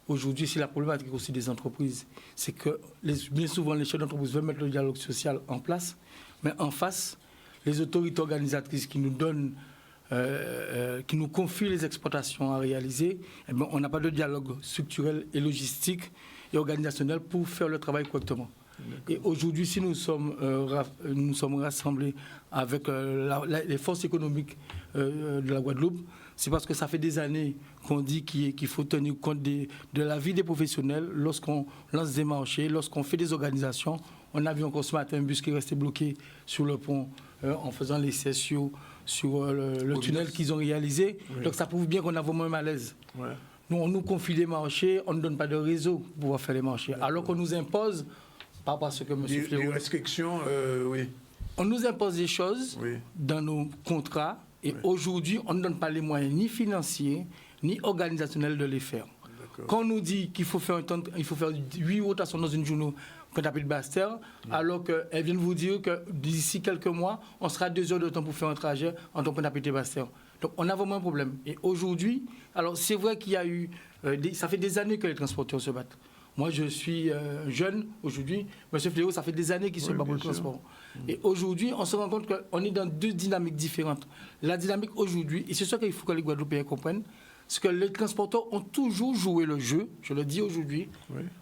Aujourd'hui, c'est la problématique aussi des entreprises. C'est que bien souvent, les chefs d'entreprise veulent mettre le dialogue social en place, mais en face, les autorités organisatrices qui nous donnent, qui nous confient les exploitations à réaliser, eh bien, on n'a pas de dialogue structurel et logistique et organisationnel pour faire le travail correctement. Et aujourd'hui, si nous sommes rassemblés avec les forces économiques de la Guadeloupe, c'est parce que ça fait des années qu'on dit qu'il faut tenir compte de la vie des professionnels lorsqu'on lance des marchés, lorsqu'on fait des organisations. On a vu encore ce matin un bus qui est resté bloqué sur le pont en faisant les sessions sur le tunnel qu'ils ont réalisé. Donc ça prouve bien qu'on a vraiment un malaise. Nous, on nous confie des marchés, on ne donne pas de réseau pour pouvoir faire les marchés. Alors qu'on nous impose, pas parce que M. Fléau... Les restrictions, oui. On nous impose des choses dans nos contrats. Et aujourd'hui, on ne donne pas les moyens ni financiers, ni organisationnels de les faire. Quand on nous dit qu'il faut faire 8 rotations dans une journée qu'on appelle Bastère, alors qu'elle vient de vous dire que d'ici quelques mois, on sera 2 heures de temps pour faire un trajet en tant qu'on appelle Bastère. Donc on a vraiment un problème. Et aujourd'hui, alors c'est vrai qu'il y a eu... ça fait des années que les transporteurs se battent. Moi, je suis jeune aujourd'hui. Monsieur Fléau, ça fait des années qu'il se bat pour le transport. Et aujourd'hui, on se rend compte qu'on est dans 2 dynamiques différentes. La dynamique aujourd'hui, et c'est ça qu'il faut que les Guadeloupéens comprennent, c'est que les transporteurs ont toujours joué le jeu, je le dis aujourd'hui,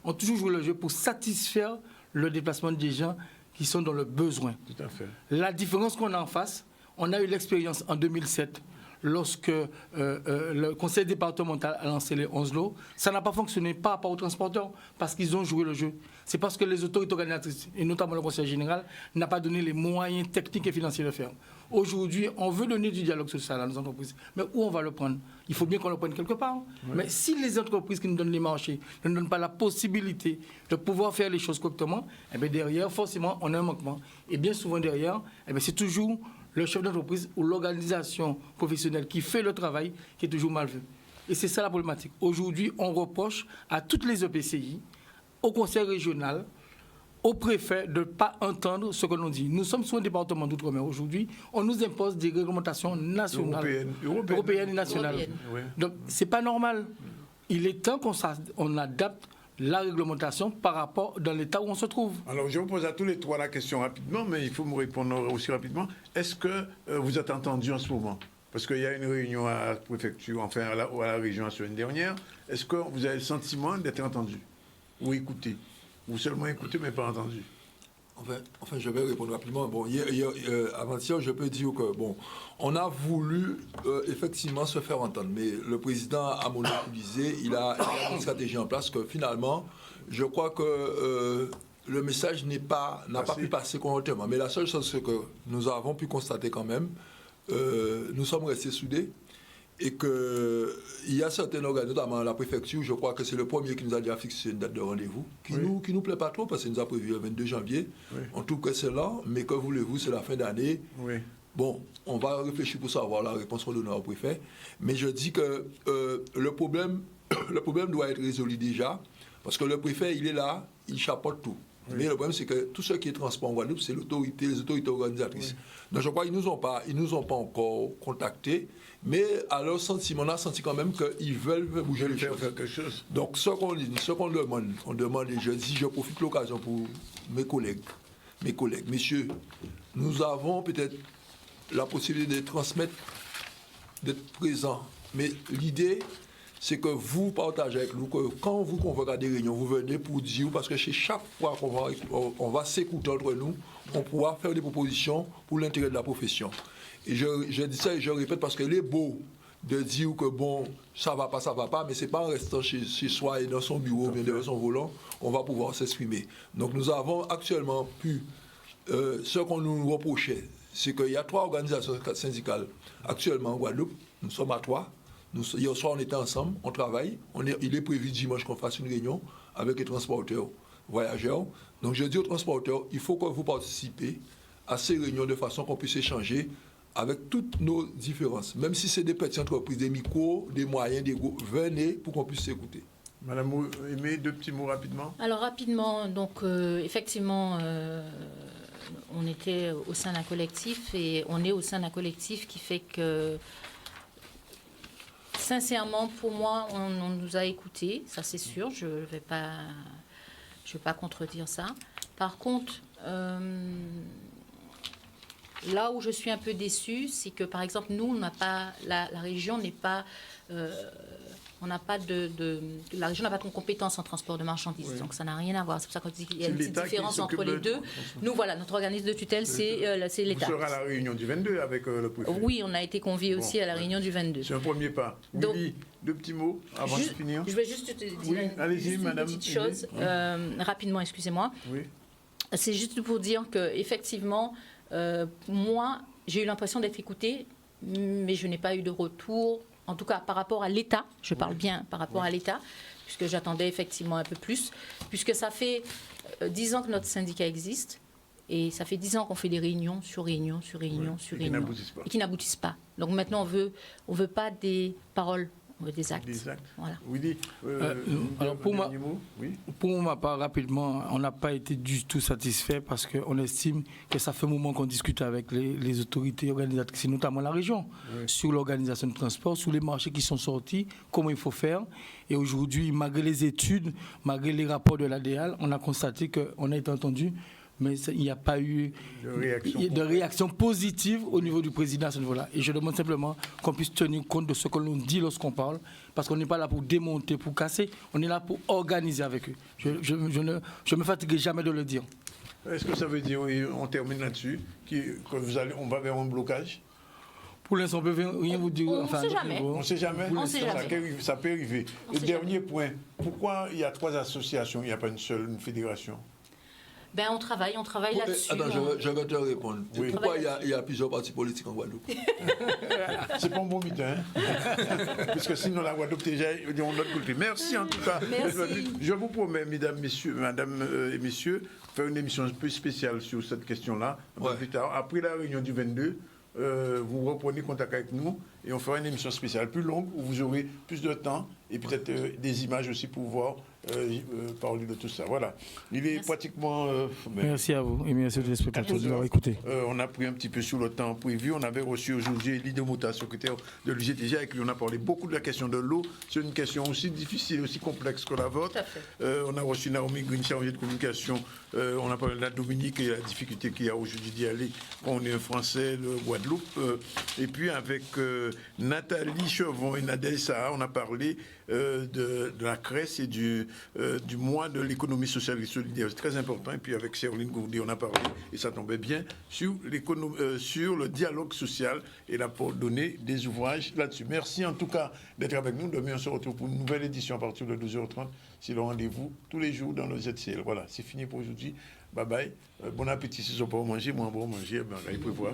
ont toujours joué le jeu pour satisfaire le déplacement des gens qui sont dans le besoin. Tout à fait. La différence qu'on a en face, on a eu l'expérience en 2007, lorsque le conseil départemental a lancé les 11 lots, ça n'a pas fonctionné par rapport aux transporteurs parce qu'ils ont joué le jeu. C'est parce que les autorités organisatrices, et notamment le conseil général, n'a pas donné les moyens techniques et financiers de faire. Aujourd'hui, on veut donner du dialogue social à nos entreprises, mais où on va le prendre? Il faut bien qu'on le prenne quelque part. Mais si les entreprises qui nous donnent les marchés ne nous donnent pas la possibilité de pouvoir faire les choses correctement, eh bien derrière, forcément, on a un manquement. Et bien souvent derrière, eh bien, c'est toujours le chef d'entreprise ou l'organisation professionnelle qui fait le travail qui est toujours mal vu. Et c'est ça la problématique. Aujourd'hui, on reproche à toutes les EPCI, au conseil régional, au préfet de ne pas entendre ce que l'on dit. Nous sommes sur un département d'outre-mer aujourd'hui, on nous impose des réglementations nationales, européennes et nationales. Donc, ce n'est pas normal. Il est temps qu'on adapte la réglementation par rapport dans l'état où on se trouve. Alors, je vous pose à tous les 3 la question rapidement, mais il faut me répondre aussi rapidement. Est-ce que vous êtes entendu en ce moment? Parce qu'il y a une réunion à la préfecture, enfin à la région la semaine dernière. Est-ce que vous avez le sentiment d'être entendu ou écouté? Ou seulement écouté mais pas entendu? Enfin, je vais répondre rapidement. Bon, avant-hier, je peux dire que, bon, on a voulu effectivement se faire entendre, mais le président a monopolisé, il a une stratégie en place que finalement, je crois que le message n'a pas pu passer correctement. Mais la seule chose que nous avons pu constater quand même, nous sommes restés soudés. Et qu'il y a certains organes, notamment la préfecture, je crois que c'est le premier qui nous a déjà fixé une date de rendez-vous, qui nous plaît pas trop, parce qu'il nous a prévu le 22 janvier. On trouve que c'est là, mais que voulez-vous, c'est la fin d'année. Bon, on va réfléchir pour savoir la réponse qu'on donnera au préfet. Mais je dis que le problème doit être résolu déjà, parce que le préfet, il est là, il chapeaute tout. Mais le problème, c'est que tout ce qui est transport en Guadeloupe, c'est les autorités organisatrices. Donc je crois qu'ils ne nous ont pas encore contactés, mais à leur sentiment, on a senti quand même qu'ils veulent bouger les choses. Donc ce qu'on demande, et je profite de l'occasion pour mes collègues, messieurs, nous avons peut-être la possibilité de transmettre, d'être présents, mais l'idée, c'est que vous partagez avec nous, que quand vous convoquez à des réunions, vous venez pour dire, parce que chez chaque fois qu'on va s'écouter entre nous, on pourra faire des propositions pour l'intérêt de la profession. Et je dis ça et je répète parce qu'il est beau de dire que bon, ça va pas, mais c'est pas en restant chez soi et dans son bureau, bien derrière son volant, qu'on va pouvoir s'exprimer. Donc nous avons actuellement pu, ce qu'on nous reprochait, c'est qu'il y a 3 organisations syndicales actuellement en Guadeloupe, nous sommes à 3. Hier soir, on était ensemble, on travaille. Il est prévu dimanche qu'on fasse une réunion avec les transporteurs voyageurs. Donc, je dis aux transporteurs, il faut que vous participez à ces réunions de façon qu'on puisse échanger avec toutes nos différences. Même si c'est des petites entreprises, des micros, des moyens, des gros, venez pour qu'on puisse s'écouter. Madame Aimé, 2 petits mots rapidement. Alors rapidement, donc effectivement, on était au sein d'un collectif et on est au sein d'un collectif qui fait que, sincèrement, pour moi, on nous a écoutés, ça c'est sûr, je ne vais pas contredire ça. Par contre, là où je suis un peu déçue, c'est que, par exemple, nous, on n'a pas, la région n'est pas... on n'a pas la région n'a pas de compétences en transport de marchandises, oui. Donc ça n'a rien à voir. C'est pour ça qu'on dit qu'il y a une petite différence entre les deux. Nous, voilà, notre organisme de tutelle, c'est l'État. Vous serez à la réunion du 22 avec le préfet. Oui, on a été conviés aussi à la réunion du 22. C'est un premier pas. Donc, Willy, 2 petits mots avant de finir. Je vais juste te dire une petite chose, rapidement, excusez-moi. Oui. C'est juste pour dire qu'effectivement, moi, j'ai eu l'impression d'être écoutée, mais je n'ai pas eu de retour. En tout cas, par rapport à l'État, je parle bien par rapport à l'État, puisque j'attendais effectivement un peu plus, puisque ça fait 10 ans que notre syndicat existe, et ça fait 10 ans qu'on fait des réunions sur réunions, sur réunions, sur réunions, et qui n'aboutissent pas. Donc maintenant, on veut pas des paroles, on veut des actes. Des actes. Voilà. Willy, alors pour ma part, rapidement, on n'a pas été du tout satisfait parce qu'on estime que ça fait un moment qu'on discute avec les autorités organisatrices, notamment la région, sur l'organisation du transport, sur les marchés qui sont sortis, comment il faut faire. Et aujourd'hui, malgré les études, malgré les rapports de l'ADEAL, on a constaté qu'on a été entendu, mais il n'y a pas eu de réaction positive au niveau du président à ce niveau-là. Et je demande simplement qu'on puisse tenir compte de ce que l'on dit lorsqu'on parle, parce qu'on n'est pas là pour démonter, pour casser, on est là pour organiser avec eux. Je ne me fatiguerai jamais de le dire. Est-ce que ça veut dire, on termine là-dessus, qu'on va vers un blocage? Pour l'instant, on ne peut rien vous dire. On ne sait jamais. On ne sait jamais. Ça peut arriver. Le dernier point, pourquoi il y a 3 associations, il n'y a pas une fédération? Ben, on travaille là-dessus. Attends, je vais te répondre. Oui. Pourquoi il y a plusieurs partis politiques en Guadeloupe? C'est pas un bon mythe, hein? Parce que sinon, la Guadeloupe, déjà, de l'autre côté. Merci en tout cas. Merci. Je vous promets, mesdames et messieurs, faire une émission un peu spéciale sur cette question-là. Plus tard, après la réunion du 22, vous reprenez contact avec nous et on fera une émission spéciale plus longue où vous aurez plus de temps et peut-être des images aussi pour voir parler de tout ça. Voilà. Il est pratiquement... merci à vous et merci aux téléspectateurs de nous avoir écoutés. On a pris un petit peu sur le temps prévu. On avait reçu aujourd'hui Elie Demota, secrétaire de l'UGTG, avec qui on a parlé beaucoup de la question de l'eau. C'est une question aussi difficile, aussi complexe que la vôtre. On a reçu Naomi Green, chargée de communication. On a parlé de la Dominique et la difficulté qu'il y a aujourd'hui d'y aller quand on est un Français de Guadeloupe. Et puis avec Nathalie Chevron et Nadège Saha, on a parlé de la CRES et du mois de l'économie sociale et solidaire. C'est très important. Et puis avec Céline Gourdet, on a parlé, et ça tombait bien, sur le dialogue social et l'apport donné des ouvrages là-dessus. Merci en tout cas d'être avec nous. Demain, on se retrouve pour une nouvelle édition à partir de 12h30. C'est le rendez-vous tous les jours dans le ZCL. Voilà, c'est fini pour aujourd'hui. Bye bye. Bon appétit si vous n'avez pas mangé. Moi, bon manger, il faut voir.